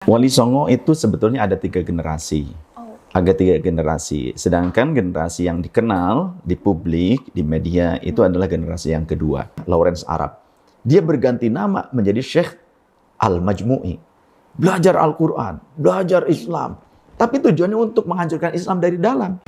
Wali Songo itu sebetulnya ada 3 generasi. Ada 3 generasi. Sedangkan generasi yang dikenal di publik, di media, itu adalah generasi yang kedua. Lawrence Arab. Dia berganti nama menjadi Syekh Al-Majmu'i. Belajar Al-Quran, belajar Islam. Tapi tujuannya untuk menghancurkan Islam dari dalam.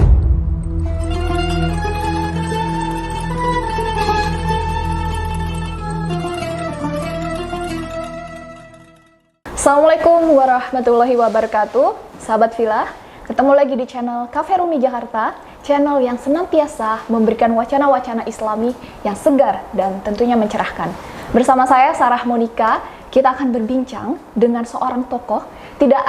Assalamualaikum warahmatullahi wabarakatuh, sahabat Villa. Ketemu lagi di channel Cafe Rumi Jakarta, channel yang senantiasa memberikan wacana-wacana Islami yang segar dan tentunya mencerahkan. Bersama saya Sarah Monica, kita akan berbincang dengan seorang tokoh tidak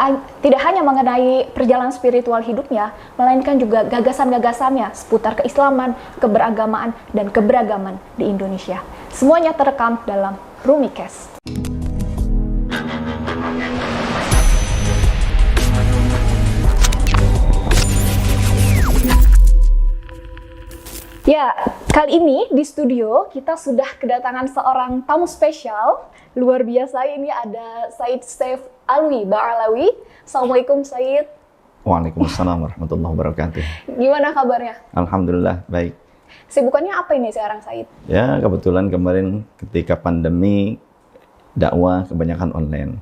hanya mengenai perjalanan spiritual hidupnya, melainkan juga gagasan-gagasannya seputar keislaman, keberagamaan, dan keberagaman di Indonesia. Semuanya terekam dalam Rumicast. Ya, kali ini di studio kita sudah kedatangan seorang tamu spesial. Luar biasa, ini ada Said Saif Alwi Ba'alawi. Assalamualaikum Said. Waalaikumsalam warahmatullahi wabarakatuh. Gimana kabarnya? Alhamdulillah, baik. Sibukannya apa ini sekarang Said? Ya, kebetulan kemarin ketika pandemi, dakwah kebanyakan online.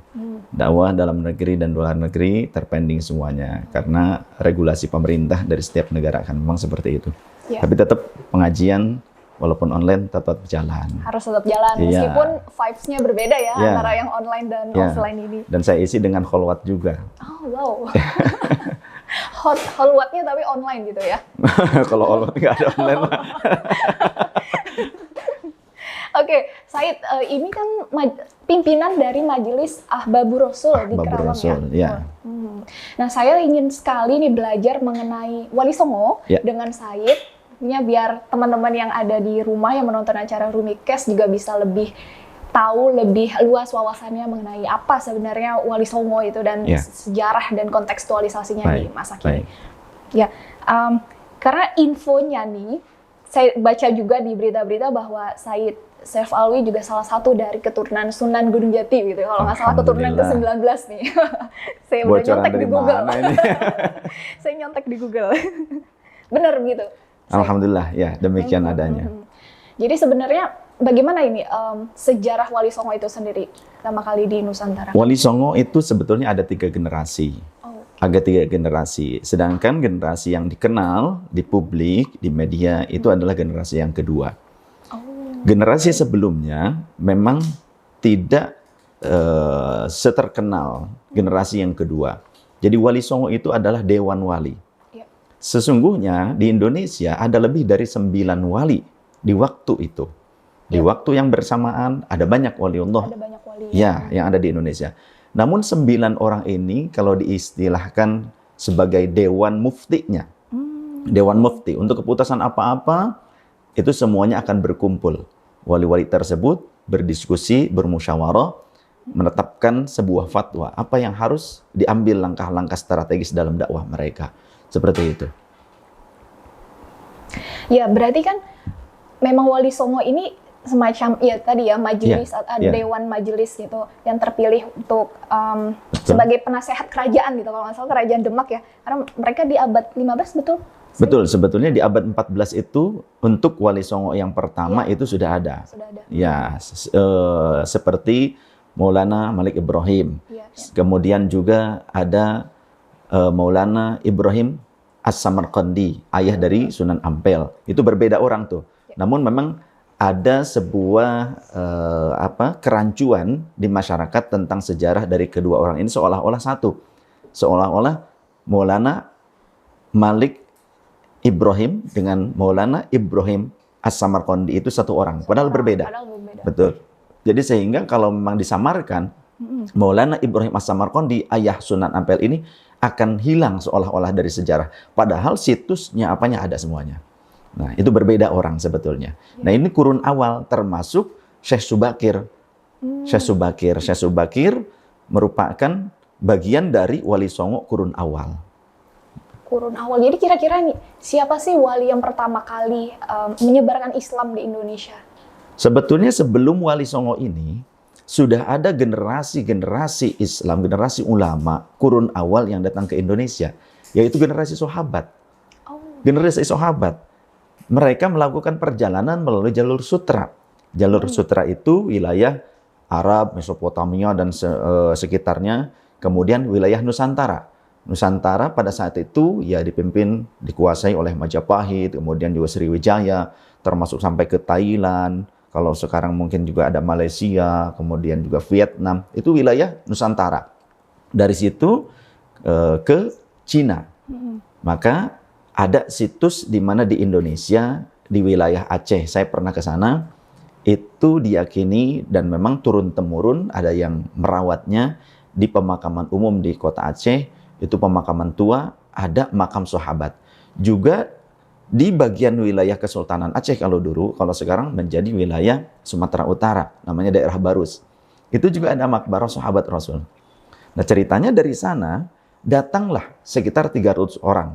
Dakwah dalam negeri dan luar negeri terpending semuanya. Karena regulasi pemerintah dari setiap negara kan memang seperti itu. Ya. Tapi tetap pengajian walaupun online tetap jalan. Harus tetap jalan, meskipun vibes-nya berbeda ya antara yang online dan offline ini. Dan saya isi dengan kholwat juga. Oh wow, kholwatnya tapi online gitu ya? Kalau kholwat nggak ada online. Oke, Said, ini kan pimpinan dari Majelis Ahbabur Rasul di Kerawang ya? Nah, saya ingin sekali nih belajar mengenai Wali Songo dengan Said. Biar teman-teman yang ada di rumah yang menonton acara Rumicast juga bisa lebih tahu, lebih luas wawasannya mengenai apa sebenarnya Wali Songo itu dan sejarah dan kontekstualisasinya di masa kini. Ya, karena infonya nih, saya baca juga di berita-berita bahwa Said Saif Alwi juga salah satu dari keturunan Sunan Gunung Jati gitu. Kalau nggak salah keturunan ke-19 nih. Saya udah nyontek di Google. Saya nyontek di Google. Bener gitu. Alhamdulillah, ya demikian adanya. Jadi sebenarnya bagaimana ini sejarah Wali Songo itu sendiri pertama kali di Nusantara? Wali Songo itu sebetulnya ada 3 generasi. Ada 3 generasi. Sedangkan generasi yang dikenal di publik, di media itu adalah generasi yang kedua. Generasi sebelumnya memang tidak seterkenal generasi yang kedua. Jadi Wali Songo itu adalah Dewan Wali. Sesungguhnya di Indonesia ada lebih dari 9 wali di waktu itu. Di waktu yang bersamaan ada banyak waliullah yang ada di Indonesia. Namun 9 orang ini kalau diistilahkan sebagai Dewan Muftinya. Dewan Mufti, untuk keputusan apa-apa itu semuanya akan berkumpul. Wali-wali tersebut berdiskusi, bermusyawarah, menetapkan sebuah fatwa. Apa yang harus diambil langkah-langkah strategis dalam dakwah mereka. Seperti itu. Ya, berarti kan memang Wali Songo ini semacam majelis atau dewan majelis gitu yang terpilih untuk sebagai penasehat kerajaan gitu, kalau nggak salah kerajaan Demak ya. Karena mereka di abad 15 betul? Betul, sebetulnya di abad 14 itu untuk Wali Songo yang pertama itu sudah ada. Ya, seperti Maulana Malik Ibrahim. Kemudian juga ada Maulana Ibrahim As-Samarqandi, ayah dari Sunan Ampel. Itu berbeda orang tuh. Namun memang ada sebuah kerancuan di masyarakat tentang sejarah dari kedua orang ini seolah-olah satu. Seolah-olah Maulana Malik Ibrahim dengan Maulana Ibrahim As-Samarqandi itu satu orang. Padahal berbeda. Betul. Jadi sehingga kalau memang disamarkan, Maulana Ibrahim As-Samarqandi, ayah Sunan Ampel ini akan hilang seolah-olah dari sejarah. Padahal situsnya apanya ada semuanya. Nah, itu berbeda orang sebetulnya. Nah, ini kurun awal termasuk Syekh Subakir. Syekh Subakir merupakan bagian dari Wali Songo kurun awal. Kurun awal. Jadi kira-kira nih, siapa sih wali yang pertama kali menyebarkan Islam di Indonesia? Sebetulnya sebelum Wali Songo ini, sudah ada generasi-generasi Islam, generasi ulama, kurun awal yang datang ke Indonesia, yaitu generasi sahabat. Generasi sahabat. Mereka melakukan perjalanan melalui jalur sutra. Jalur sutra itu wilayah Arab, Mesopotamia, dan sekitarnya. Kemudian wilayah Nusantara. Nusantara pada saat itu ya dikuasai oleh Majapahit, kemudian juga Sriwijaya, termasuk sampai ke Thailand. Kalau sekarang mungkin juga ada Malaysia, kemudian juga Vietnam. Itu wilayah Nusantara. Dari situ ke Cina. Maka ada situs di mana di Indonesia, di wilayah Aceh, saya pernah ke sana, itu diyakini dan memang turun-temurun ada yang merawatnya di pemakaman umum di kota Aceh, itu pemakaman tua, ada makam sahabat. Juga di bagian wilayah Kesultanan Aceh kalau dulu, kalau sekarang menjadi wilayah Sumatera Utara, namanya daerah Barus. Itu juga ada makbarah sahabat Rasul. Nah ceritanya dari sana, datanglah sekitar 300 orang.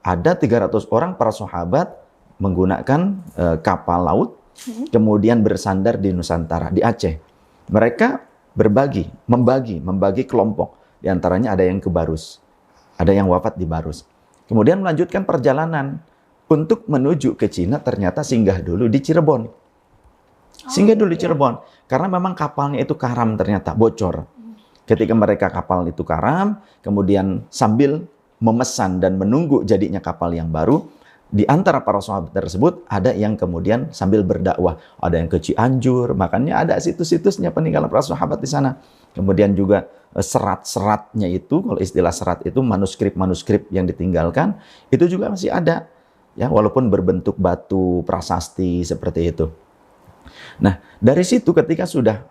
Ada 300 orang para sahabat menggunakan kapal laut, kemudian bersandar di Nusantara, di Aceh. Mereka membagi kelompok. Di antaranya ada yang ke Barus, ada yang wafat di Barus. Kemudian melanjutkan perjalanan untuk menuju ke Cina, ternyata singgah dulu di Cirebon. Singgah dulu di Cirebon, karena memang kapalnya itu karam ternyata, bocor. Ketika mereka kapal itu karam, kemudian sambil memesan dan menunggu jadinya kapal yang baru, di antara para sahabat tersebut ada yang kemudian sambil berdakwah, ada yang ke Cianjur, makanya ada situs-situsnya peninggalan para sahabat di sana. Kemudian juga serat-seratnya itu, kalau istilah serat itu manuskrip-manuskrip yang ditinggalkan, itu juga masih ada, ya walaupun berbentuk batu prasasti seperti itu. Nah dari situ ketika sudah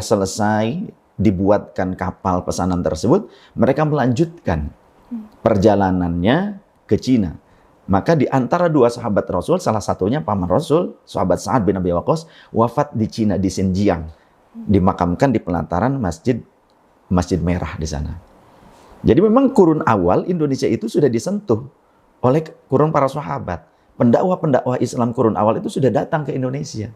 selesai dibuatkan kapal pesanan tersebut, mereka melanjutkan perjalanannya ke Cina. Maka di antara dua sahabat Rasul, salah satunya paman Rasul, sahabat Sa'ad bin Abi Waqqas, wafat di Cina, di Xinjiang. Dimakamkan di pelataran Masjid Merah di sana. Jadi memang kurun awal Indonesia itu sudah disentuh oleh kurun para sahabat. Pendakwah-pendakwah Islam kurun awal itu sudah datang ke Indonesia.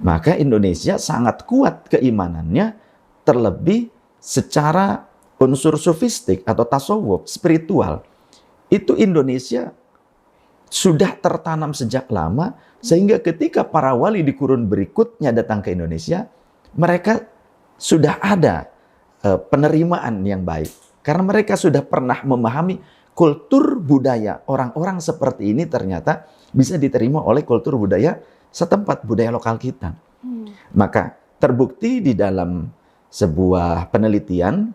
Maka Indonesia sangat kuat keimanannya, terlebih secara unsur sofistik atau tasawuf, spiritual. Itu Indonesia sudah tertanam sejak lama, sehingga ketika para wali di kurun berikutnya datang ke Indonesia, mereka sudah ada penerimaan yang baik. Karena mereka sudah pernah memahami kultur budaya orang-orang seperti ini ternyata bisa diterima oleh kultur budaya setempat, budaya lokal kita. Maka terbukti di dalam sebuah penelitian,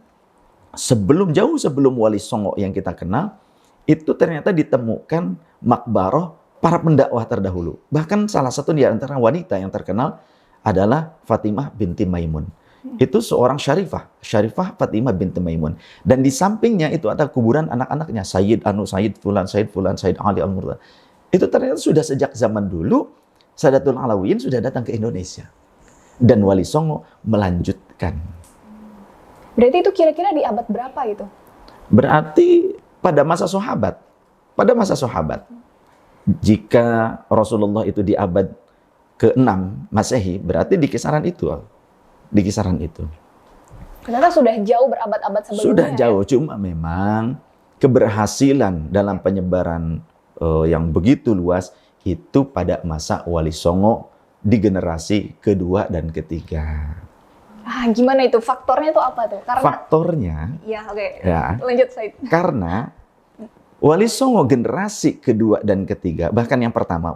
jauh sebelum Wali Songo yang kita kenal, itu ternyata ditemukan makbaroh para pendakwah terdahulu. Bahkan salah satu di antara wanita yang terkenal adalah Fatimah binti Maimun. Itu seorang Syarifah Fatimah binti Maimun. Dan di sampingnya itu ada kuburan anak-anaknya, Sayyid Fulan, Sayyid Ali Al-Murtad. Itu ternyata sudah sejak zaman dulu, Sadatul Alawiyin sudah datang ke Indonesia. Dan Wali Songo melanjutkan. Berarti itu kira-kira di abad berapa itu? Berarti pada masa sahabat. Pada masa sahabat. Jika Rasulullah itu di abad ke-6 Masehi, berarti di kisaran itu. Di kisaran itu. Ternyata sudah jauh berabad-abad sebelumnya. Sudah jauh, cuma memang keberhasilan dalam penyebaran yang begitu luas itu pada masa Wali Songo di generasi kedua dan ketiga. Gimana itu? Faktornya itu apa tuh? Karena faktornya, ya oke. Ya, Lanjut, Said. Karena Wali Songo generasi kedua dan ketiga, bahkan yang pertama,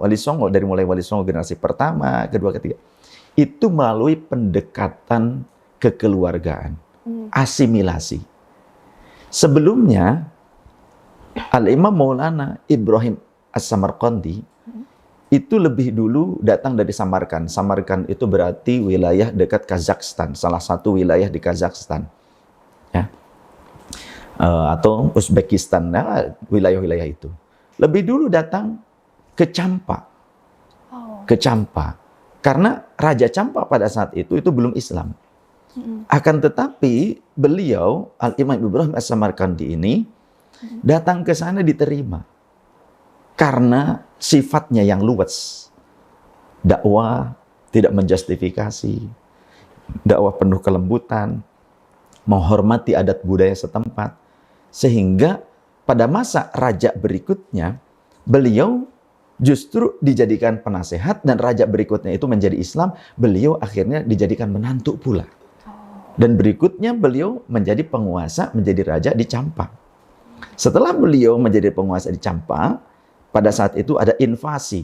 dari mulai Wali Songo generasi pertama, kedua, ketiga, itu melalui pendekatan kekeluargaan, asimilasi. Sebelumnya, Al-Imam Maulana Ibrahim As-Samarqandi itu lebih dulu datang dari Samarkand. Samarkand itu berarti wilayah dekat Kazakhstan, salah satu wilayah di Kazakhstan, ya, atau Uzbekistan, nah, wilayah-wilayah itu. Lebih dulu datang ke Champa, karena Raja Champa pada saat itu belum Islam. Akan tetapi beliau Al-Imam Ibrahim As-Samarqandi ini datang ke sana diterima. Karena sifatnya yang luwes, dakwah tidak menjustifikasi, dakwah penuh kelembutan, menghormati adat budaya setempat. Sehingga pada masa raja berikutnya, beliau justru dijadikan penasehat, dan raja berikutnya itu menjadi Islam, beliau akhirnya dijadikan menantu pula. Dan berikutnya beliau menjadi penguasa, menjadi raja di Champa. Setelah beliau menjadi penguasa di Champa, pada saat itu ada invasi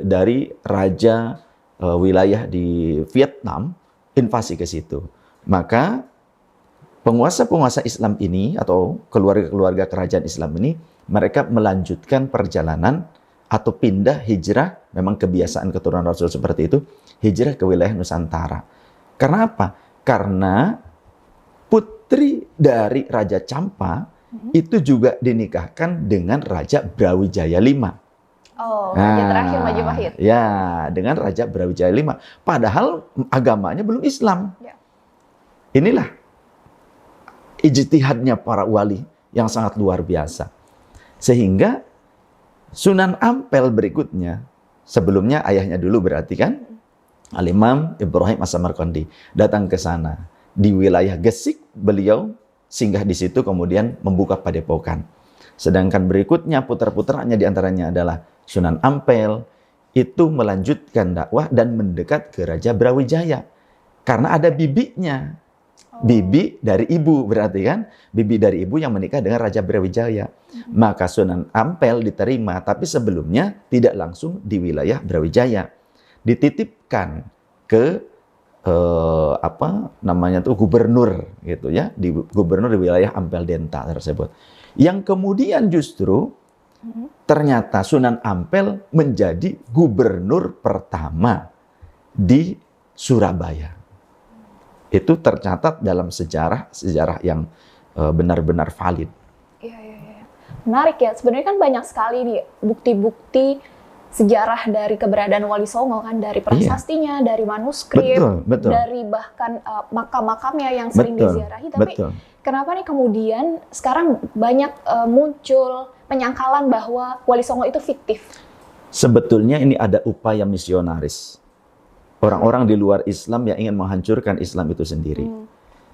dari raja wilayah di Vietnam, invasi ke situ. Maka penguasa-penguasa Islam ini atau keluarga-keluarga kerajaan Islam ini, mereka melanjutkan perjalanan atau pindah hijrah, memang kebiasaan keturunan Rasul seperti itu, hijrah ke wilayah Nusantara. Karena apa? Karena putri dari Raja Champa itu juga dinikahkan dengan Raja Brawijaya V. Oh, raja terakhir Majapahit. Ya, dengan Raja Brawijaya V. Padahal agamanya belum Islam. Ya. Inilah ijtihadnya para wali yang sangat luar biasa. Sehingga Sunan Ampel berikutnya, sebelumnya ayahnya dulu berarti kan, Al-Imam Ibrahim As-Samarqandi datang ke sana. Di wilayah Gesik beliau singgah di situ, kemudian membuka padepokan. Sedangkan berikutnya putra-putranya diantaranya adalah Sunan Ampel, itu melanjutkan dakwah dan mendekat ke Raja Brawijaya. Karena ada bibinya. Bibi dari ibu berarti kan, bibi dari ibu yang menikah dengan Raja Brawijaya. Maka Sunan Ampel diterima, tapi sebelumnya tidak langsung di wilayah Brawijaya, dititipkan ke gubernur gitu ya, gubernur di wilayah Ampel Denta tersebut. Yang kemudian justru ternyata Sunan Ampel menjadi gubernur pertama di Surabaya. Itu tercatat dalam sejarah yang benar-benar valid. Iya. Menarik ya. Sebenarnya kan banyak sekali nih bukti-bukti sejarah dari keberadaan Wali Songo kan, dari prasastinya, dari manuskrip, betul. dari bahkan makam-makamnya yang sering diziarahi. Tapi kenapa nih kemudian sekarang banyak muncul penyangkalan bahwa Wali Songo itu fiktif? Sebetulnya ini ada upaya misionaris. Orang-orang di luar Islam yang ingin menghancurkan Islam itu sendiri.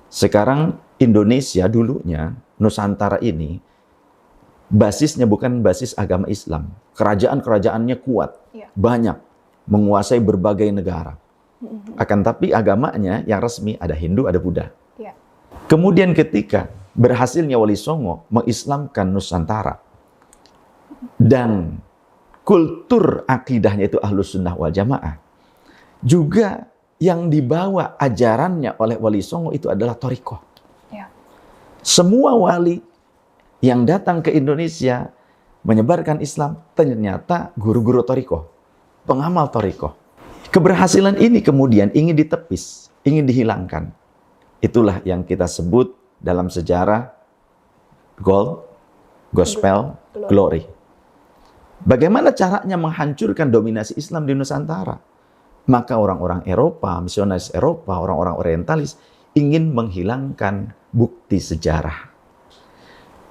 Sekarang Indonesia dulunya, Nusantara ini, basisnya bukan basis agama Islam. Kerajaan-kerajaannya kuat, banyak, menguasai berbagai negara. Akan tapi agamanya yang resmi ada Hindu, ada Buddha. Kemudian ketika berhasilnya Wali Songo mengislamkan Nusantara, dan kultur akidahnya itu Ahlus Sunnah wal Jamaah, juga yang dibawa ajarannya oleh Wali Songo itu adalah thariqah. Semua wali yang datang ke Indonesia menyebarkan Islam ternyata guru-guru thariqah, pengamal thariqah. Keberhasilan ini kemudian ingin ditepis, ingin dihilangkan. Itulah yang kita sebut dalam sejarah Gospel Glory. Bagaimana caranya menghancurkan dominasi Islam di Nusantara? Maka orang-orang Eropa, misionaris Eropa, orang-orang orientalis ingin menghilangkan bukti sejarah.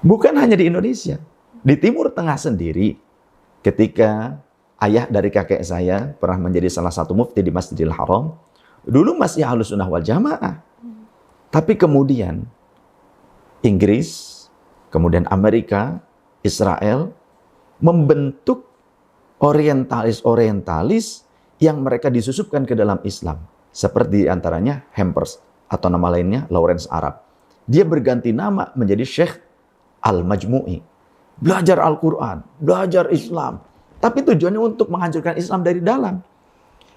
Bukan hanya di Indonesia, di Timur Tengah sendiri, ketika ayah dari kakek saya pernah menjadi salah satu mufti di Masjidil Haram, dulu masih Ahlus Sunnah wal Jamaah. Tapi kemudian Inggris, kemudian Amerika, Israel membentuk orientalis-orientalis yang mereka disusupkan ke dalam Islam. Seperti antaranya Hampers, atau nama lainnya Lawrence Arab. Dia berganti nama menjadi Syekh Al-Majmu'i. Belajar Al-Quran, belajar Islam. Tapi tujuannya untuk menghancurkan Islam dari dalam.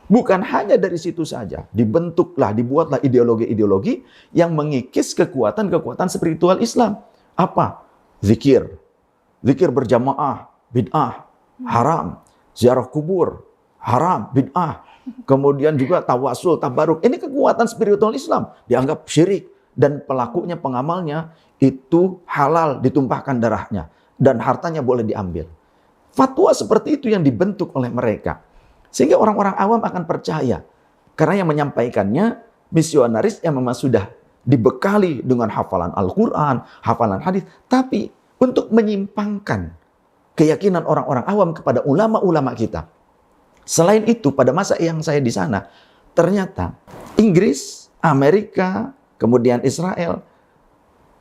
Bukan hanya dari situ saja. Dibuatlah ideologi-ideologi yang mengikis kekuatan-kekuatan spiritual Islam. Apa? Zikir. Zikir berjamaah, bid'ah, haram. Ziarah kubur, haram, bid'ah. Kemudian juga tawasul, tabaruk. Ini kekuatan spiritual Islam. Dianggap syirik. Dan pelakunya, pengamalnya, itu halal ditumpahkan darahnya. Dan hartanya boleh diambil. Fatwa seperti itu yang dibentuk oleh mereka. Sehingga orang-orang awam akan percaya. Karena yang menyampaikannya misionaris yang memang sudah dibekali dengan hafalan Al-Quran, hafalan hadis. Tapi untuk menyimpangkan keyakinan orang-orang awam kepada ulama-ulama kita. Selain itu, pada masa yang saya di sana, ternyata Inggris, Amerika, kemudian Israel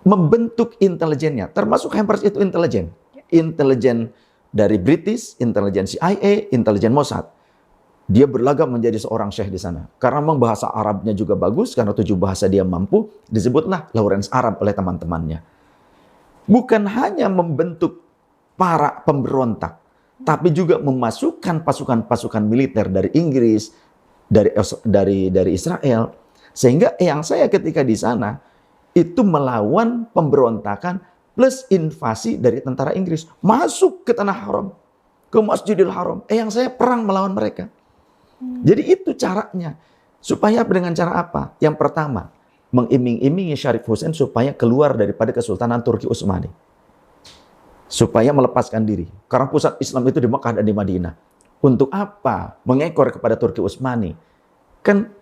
membentuk intelijennya, termasuk Hampers itu intelijen. Intelijen dari British, intelijen CIA, intelijen Mossad. Dia berlagak menjadi seorang syekh di sana. Karena memang bahasa Arabnya juga bagus, karena 7 bahasa dia mampu, disebutlah Lawrence Arab oleh teman-temannya. Bukan hanya membentuk para pemberontak, tapi juga memasukkan pasukan-pasukan militer dari Inggris, dari Israel, sehingga yang saya ketika di sana itu melawan pemberontakan plus invasi dari tentara Inggris masuk ke tanah haram, ke Masjidil Haram. Yang saya perang melawan mereka. Jadi itu caranya. Supaya dengan cara apa? Yang pertama, mengiming-imingi Syarif Hussein supaya keluar daripada Kesultanan Turki Utsmani. Supaya melepaskan diri. Karena pusat Islam itu di Mekah dan di Madinah. Untuk apa? Mengekor kepada Turki Utsmani. Kan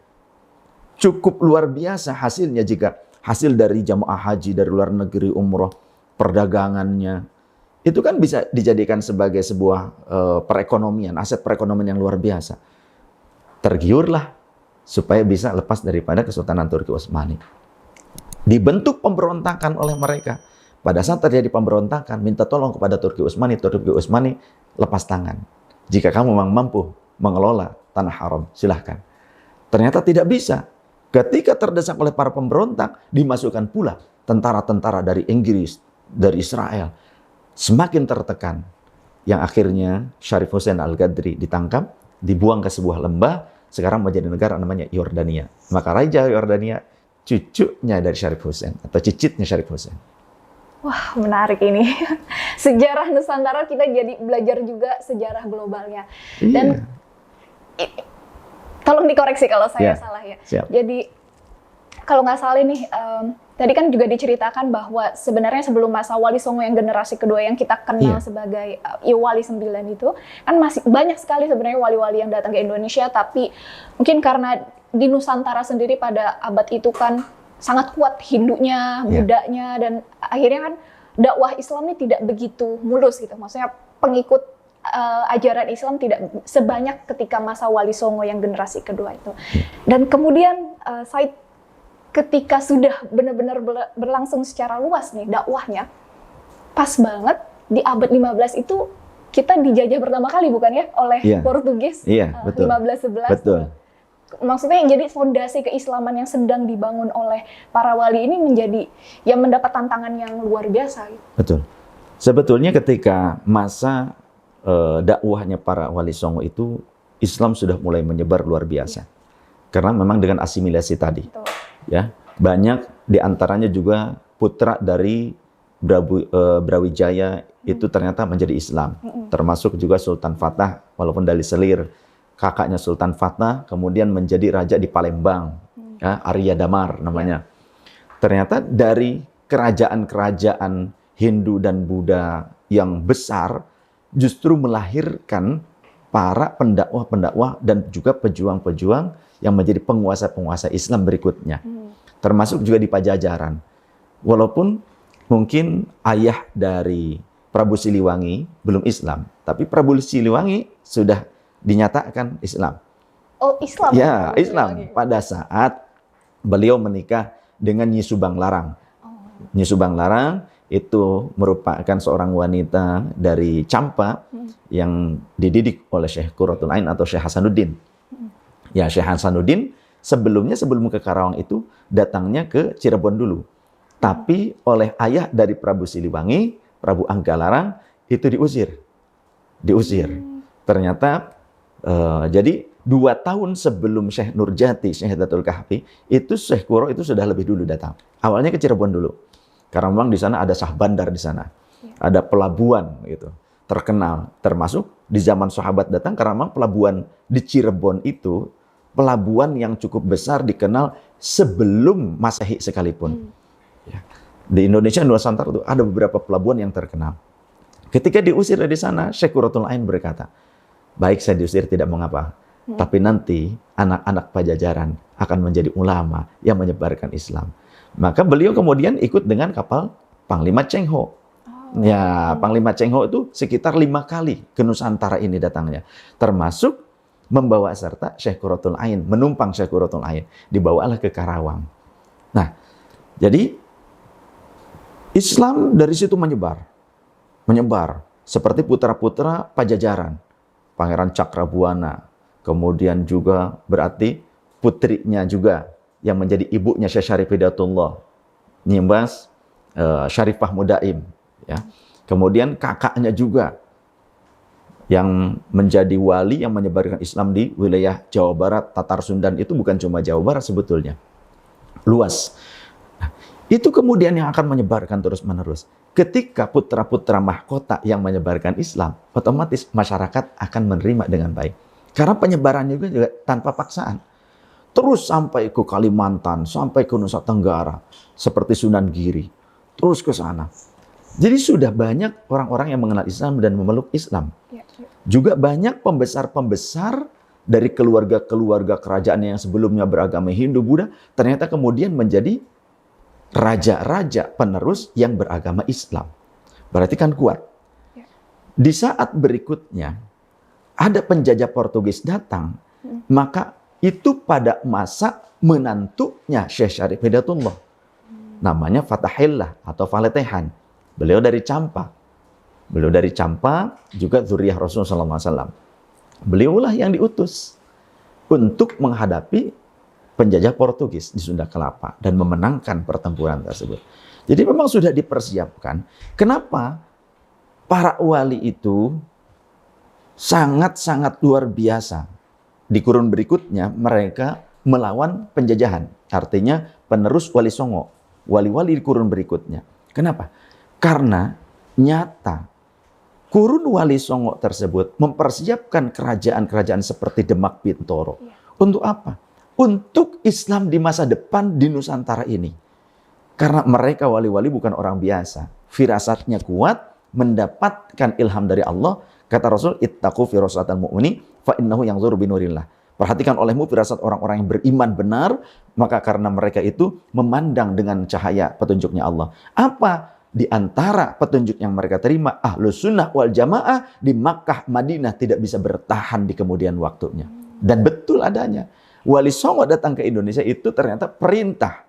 cukup luar biasa hasilnya jika hasil dari jamaah haji dari luar negeri, umroh, perdagangannya. Itu kan bisa dijadikan sebagai sebuah perekonomian, aset perekonomian yang luar biasa. Tergiurlah supaya bisa lepas daripada Kesultanan Turki Utsmani. Dibentuk pemberontakan oleh mereka. Pada saat terjadi pemberontakan, minta tolong kepada Turki Utsmani lepas tangan. Jika kamu memang mampu mengelola tanah haram, silahkan. Ternyata tidak bisa. Ketika terdesak oleh para pemberontak, dimasukkan pula tentara-tentara dari Inggris, dari Israel. Semakin tertekan. Yang akhirnya Syarif Hussein Al-Ghadri ditangkap, dibuang ke sebuah lembah, sekarang menjadi negara namanya Yordania. Maka Raja Yordania cucunya dari Syarif Hussein, atau cicitnya Syarif Hussein. Wah, menarik ini. Sejarah Nusantara kita jadi belajar juga sejarah globalnya. Dan tolong dikoreksi kalau saya salah ya. Siap. Jadi kalau nggak salah nih, tadi kan juga diceritakan bahwa sebenarnya sebelum masa Wali Songo yang generasi kedua yang kita kenal sebagai Wali 9 itu, kan masih banyak sekali sebenarnya wali-wali yang datang ke Indonesia, tapi mungkin karena di Nusantara sendiri pada abad itu kan sangat kuat Hindunya, Budanya, dan akhirnya kan dakwah Islam ini tidak begitu mulus gitu. Maksudnya pengikut ajaran Islam tidak sebanyak ketika masa Wali Songo yang generasi kedua itu. Dan kemudian Said ketika sudah benar-benar berlangsung secara luas nih dakwahnya, pas banget di abad 15 itu kita dijajah pertama kali bukan ya oleh Portugis. Iya, betul. 1511. Betul. Maksudnya yang jadi fondasi keislaman yang sedang dibangun oleh para wali ini menjadi yang mendapat tantangan yang luar biasa. Betul. Sebetulnya ketika masa dakwahnya para Wali Songo itu, Islam sudah mulai menyebar luar biasa. Karena memang dengan asimilasi tadi. Betul. Ya, banyak diantaranya juga putra dari Brawijaya itu ternyata menjadi Islam. Termasuk juga Sultan Fatah, walaupun dari selir. Kakaknya Sultan Fatah kemudian menjadi raja di Palembang, ya, Arya Damar namanya. Ternyata dari kerajaan-kerajaan Hindu dan Buddha yang besar justru melahirkan para pendakwah-pendakwah dan juga pejuang-pejuang yang menjadi penguasa-penguasa Islam berikutnya. Termasuk juga di Pajajaran. Walaupun mungkin ayah dari Prabu Siliwangi belum Islam, tapi Prabu Siliwangi sudah dinyatakan Islam. Oh, Islam? Ya, Islam. Pada saat beliau menikah dengan Nyi Subang Larang. Nyi Subang Larang itu merupakan seorang wanita dari Campa yang dididik oleh Syekh Qurratul Ain atau Syekh Hasanuddin. Ya, Syekh Hasanuddin sebelum ke Karawang itu datangnya ke Cirebon dulu. Tapi oleh ayah dari Prabu Siliwangi, Prabu Anggalarang, itu diusir. Ternyata jadi 2 tahun sebelum Syekh Nurjati, Syekh Datul Kahfi, itu Syekh Qurra itu sudah lebih dulu datang. Awalnya ke Cirebon dulu. Karena memang di sana ada Sah Bandar di sana. Ada pelabuhan gitu. Terkenal, termasuk di zaman sahabat datang karena memang pelabuhan di Cirebon itu pelabuhan yang cukup besar dikenal sebelum Masehi sekalipun. Ya. Di Indonesia Nusantara itu ada beberapa pelabuhan yang terkenal. Ketika diusir dari sana, Syekh Qurratul Ain berkata, baik saya diusir tidak mengapa, tapi nanti anak-anak Pajajaran akan menjadi ulama yang menyebarkan Islam. Maka beliau kemudian ikut dengan kapal Panglima Cheng Ho. Ya, Panglima Cheng Ho itu sekitar 5 kali ke Nusantara ini datangnya. Termasuk membawa serta Syekh Qurratul Ain, menumpang Syekh Qurratul Ain, dibawalah ke Karawang. Nah, jadi Islam dari situ menyebar seperti putra-putra Pajajaran, Pangeran Cakrabuana, kemudian juga berarti putrinya juga yang menjadi ibunya Syekh Syarif Hidayatullah, Nyimbas Syarifah Mudaim, ya. Kemudian kakaknya juga yang menjadi wali yang menyebarkan Islam di wilayah Jawa Barat, Tatar Sundan itu bukan cuma Jawa Barat sebetulnya. Luas. Nah, itu kemudian yang akan menyebarkan terus-menerus. Ketika putra-putra mahkota yang menyebarkan Islam, otomatis masyarakat akan menerima dengan baik. Karena penyebarannya juga tanpa paksaan. Terus sampai ke Kalimantan, sampai ke Nusa Tenggara, seperti Sunan Giri. Terus ke sana. Jadi sudah banyak orang-orang yang mengenal Islam dan memeluk Islam. Juga banyak pembesar-pembesar dari keluarga-keluarga kerajaan yang sebelumnya beragama Hindu, Buddha, ternyata kemudian menjadi raja-raja penerus yang beragama Islam. Berarti kan kuat. Di saat berikutnya, ada penjajah Portugis datang, maka itu pada masa menantunya Syekh Syarif Hidayatullah. Namanya Fatahillah atau Faletehan. Beliau dari Campa. Beliau dari Campa, juga zuriyah Rasulullah SAW. Beliaulah yang diutus untuk menghadapi penjajah Portugis di Sunda Kelapa dan memenangkan pertempuran tersebut. Jadi memang sudah dipersiapkan. Kenapa para wali itu sangat-sangat luar biasa. Di kurun berikutnya mereka melawan penjajahan. Artinya penerus Wali Songo. Wali-wali di kurun berikutnya. Kenapa? Karena nyata kurun Wali Songo tersebut mempersiapkan kerajaan-kerajaan seperti Demak Bintoro. Untuk apa? Untuk Islam di masa depan di Nusantara ini. Karena mereka wali-wali bukan orang biasa. Firasatnya kuat, mendapatkan ilham dari Allah. Kata Rasul, ittaqu firasatal mu'mini fa innahu yanzuru binurillah. Perhatikan olehmu firasat orang-orang yang beriman benar, maka karena mereka itu memandang dengan cahaya petunjuknya Allah. Apa di antara petunjuk yang mereka terima, Ahlus Sunnah wal Jamaah di Makkah, Madinah tidak bisa bertahan di kemudian waktunya. Dan betul adanya. Wali Songo datang ke Indonesia itu ternyata perintah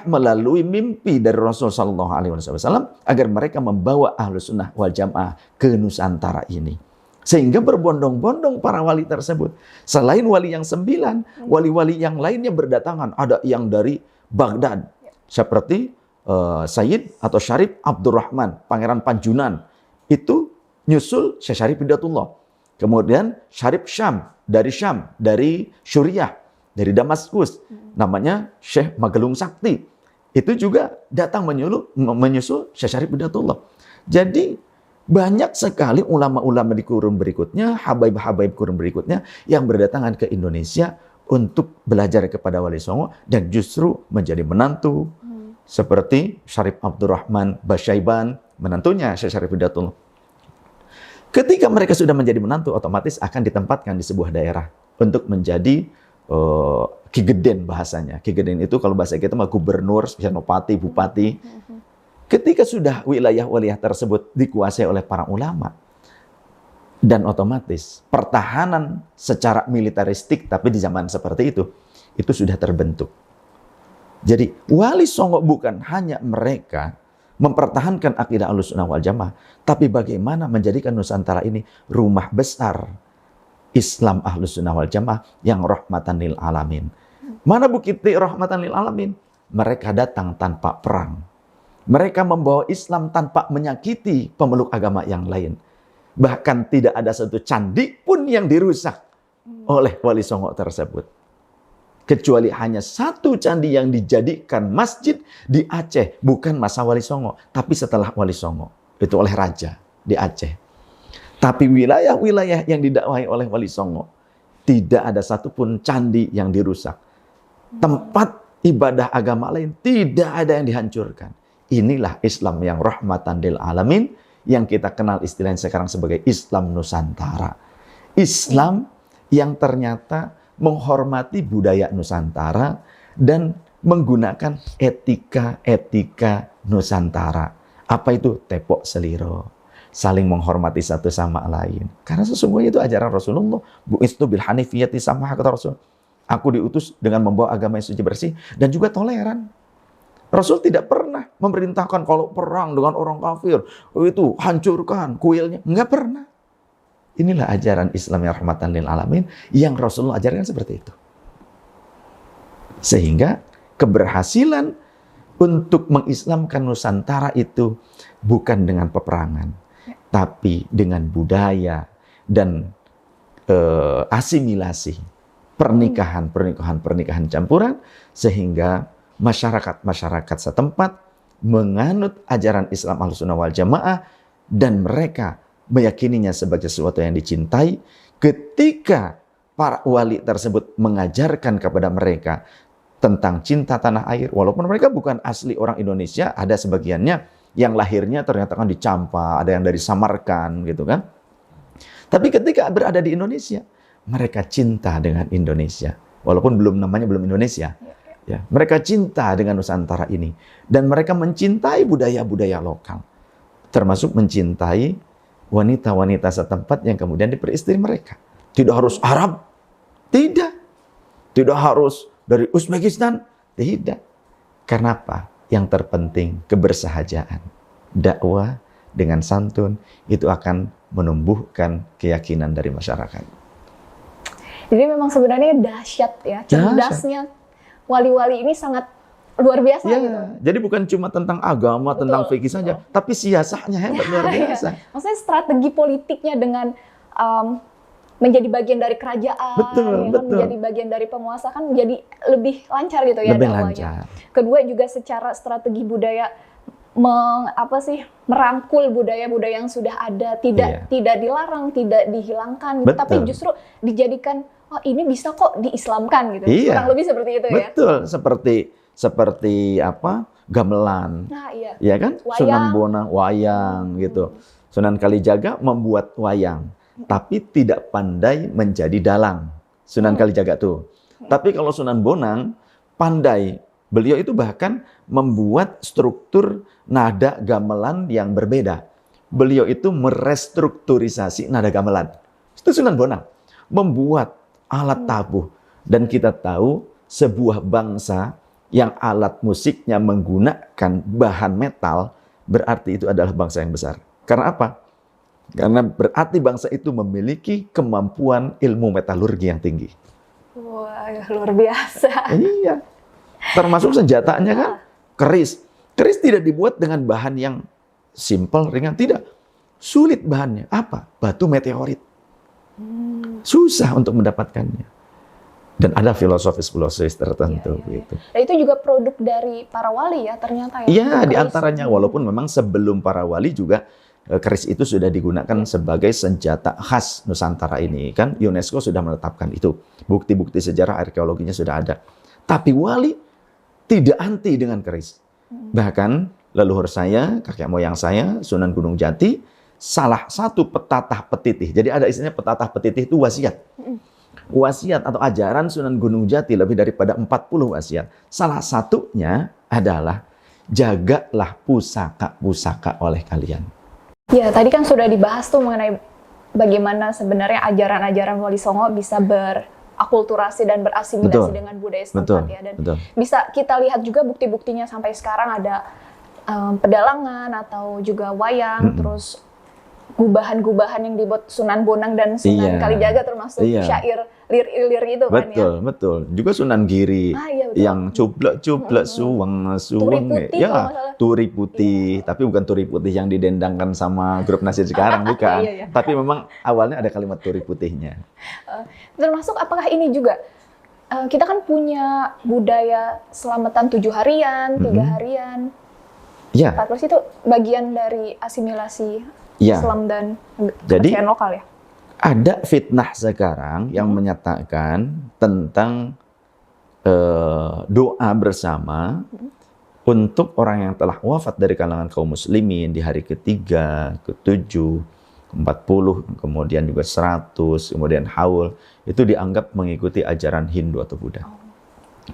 melalui mimpi dari Rasulullah SAW agar mereka membawa Ahlus Sunnah wal Jamaah ke Nusantara ini. Sehingga berbondong-bondong para wali tersebut. Selain wali yang 9, wali-wali yang lainnya berdatangan. Ada yang dari Baghdad, seperti Sayyid atau Syarif Abdurrahman, Pangeran Panjunan. Itu nyusul Syekh Syarif Hidayatullah. Kemudian Syarif Syam, dari Suriah, dari Damaskus. Namanya Syekh Magelung Sakti. Itu juga datang menyusul Syekh Syarif Hidayatullah. Jadi banyak sekali ulama-ulama di kurun berikutnya, habaib-habaib kurun berikutnya yang berdatangan ke Indonesia untuk belajar kepada Wali Songo dan justru menjadi menantu. Seperti Syarif Abdurrahman Basyaiban, menantunya Syekh Syarif Hidayatullah. Ketika mereka sudah menjadi menantu, otomatis akan ditempatkan di sebuah daerah untuk menjadi Kigeden bahasanya. Kigeden itu kalau bahasa kita mah gubernur, senopati, bupati. Ketika sudah wilayah-wilayah tersebut dikuasai oleh para ulama, dan otomatis pertahanan secara militeristik, tapi di zaman seperti itu sudah terbentuk. Jadi Wali Songo bukan hanya mereka mempertahankan akidah Ahlussunnah wal Jamaah, tapi bagaimana menjadikan Nusantara ini rumah besar Islam Ahlussunnah wal Jamaah yang rahmatan lil alamin. Mana bukti rahmatan lil alamin? Mereka datang tanpa perang. Mereka membawa Islam tanpa menyakiti pemeluk agama yang lain. Bahkan tidak ada satu candi pun yang dirusak oleh Wali Songo tersebut. Kecuali hanya satu candi yang dijadikan masjid di Aceh. Bukan masa Wali Songo, tapi setelah Wali Songo. Itu oleh raja di Aceh. Tapi wilayah-wilayah yang didakwahi oleh Wali Songo, tidak ada satupun candi yang dirusak. Tempat ibadah agama lain, tidak ada yang dihancurkan. Inilah Islam yang rahmatan lil alamin, yang kita kenal istilahnya sekarang sebagai Islam Nusantara. Islam yang ternyata menghormati budaya Nusantara dan menggunakan etika-etika Nusantara. Apa itu? Tepok seliro, saling menghormati satu sama lain. Karena sesungguhnya itu ajaran Rasulullah. Bu'istu bil hanifiyati samah, kata Rasul. Aku diutus dengan membawa agama yang suci bersih dan juga toleran. Rasul tidak pernah memerintahkan kalau perang dengan orang kafir, itu hancurkan kuilnya. Enggak pernah. Inilah ajaran Islam yang rahmatan lil alamin yang Rasulullah ajarkan seperti itu. Sehingga keberhasilan untuk mengislamkan Nusantara itu bukan dengan peperangan, tapi dengan budaya dan asimilasi, pernikahan campuran, sehingga masyarakat setempat menganut ajaran Islam Ahlussunnah wal Jamaah dan mereka meyakininya sebagai sesuatu yang dicintai. Ketika para wali tersebut mengajarkan kepada mereka tentang cinta tanah air, walaupun mereka bukan asli orang Indonesia, ada sebagiannya yang lahirnya ternyata kan di Campa, ada yang dari Samarkand gitu kan. Tapi ketika berada di Indonesia, mereka cinta dengan Indonesia, walaupun namanya belum Indonesia. Ya, mereka cinta dengan Nusantara ini dan mereka mencintai budaya-budaya lokal, termasuk mencintai wanita-wanita setempat yang kemudian diperistri mereka. Tidak harus Arab, tidak harus dari Uzbekistan, tidak. Karena apa? Yang terpenting kebersahajaan. Dakwah dengan santun itu akan menumbuhkan keyakinan dari masyarakat. Jadi memang sebenarnya dahsyat ya, cerdasnya wali-wali ini sangat luar biasa gitu. Jadi bukan cuma tentang agama, tentang fikih saja, tapi siasatnya hebat, luar biasa. Maksudnya strategi politiknya dengan menjadi bagian dari kerajaan, menjadi bagian dari penguasa kan menjadi lebih lancar gitu ya dakwahnya. Kedua juga secara strategi budaya merangkul budaya-budaya yang sudah ada, tidak dilarang, tidak dihilangkan, tapi justru dijadikan ini bisa kok diislamkan gitu. Kurang lebih seperti itu ya. Betul, seperti apa? Gamelan. Ya kan? Wayang. Sunan Bonang wayang gitu. Sunan Kalijaga membuat wayang, tapi tidak pandai menjadi dalang. Sunan Kalijaga tuh. Tapi kalau Sunan Bonang pandai. Beliau itu bahkan membuat struktur nada gamelan yang berbeda. Beliau itu merestrukturisasi nada gamelan. Itu Sunan Bonang. Membuat alat tabuh. Dan kita tahu sebuah bangsa yang alat musiknya menggunakan bahan metal, berarti itu adalah bangsa yang besar. Karena apa? Karena berarti bangsa itu memiliki kemampuan ilmu metalurgi yang tinggi. Wah, luar biasa. Iya. Termasuk senjatanya kan keris. Keris tidak dibuat dengan bahan yang simpel, ringan. Tidak. Sulit bahannya. Apa? Batu meteorit. Susah untuk mendapatkannya. Dan ada filosofis tertentu. Gitu. Dan itu juga produk dari para wali ya ternyata ya? Iya, diantaranya. Walaupun memang sebelum para wali juga keris itu sudah digunakan sebagai senjata khas Nusantara ini. Kan UNESCO sudah menetapkan itu. Bukti-bukti sejarah arkeologinya sudah ada. Tapi wali tidak anti dengan keris. Bahkan leluhur saya, kakek moyang saya, Sunan Gunung Jati, salah satu petatah petitih. Jadi ada istilahnya petatah petitih itu wasiat. Wasiat atau ajaran Sunan Gunung Jati lebih daripada 40 wasiat. Salah satunya adalah jagalah pusaka-pusaka oleh kalian. Ya, tadi kan sudah dibahas tuh mengenai bagaimana sebenarnya ajaran-ajaran Wali Songo bisa berakulturasi dan berasimilasi dengan budaya setempat ya. Dan bisa kita lihat juga bukti-buktinya sampai sekarang ada pedalangan atau juga wayang, terus gubahan-gubahan yang dibuat Sunan Bonang dan Sunan Kalijaga termasuk syair lir-lir itu kan ya. Betul. Juga Sunan Giri yang cublek suweng turi putih, tapi bukan turi putih yang didendangkan sama grup Nasir sekarang, bukan. Tapi memang awalnya ada kalimat turi putihnya. Termasuk apakah ini juga kita kan punya budaya selamatan 7 harian, 3 harian. 14 itu bagian dari asimilasi Islam dan kepercayaan lokal ya? Ada fitnah sekarang yang menyatakan tentang doa bersama untuk orang yang telah wafat dari kalangan kaum muslimin di hari ke-3, ke-7, 40, kemudian juga 100, kemudian haul, itu dianggap mengikuti ajaran Hindu atau Buddha.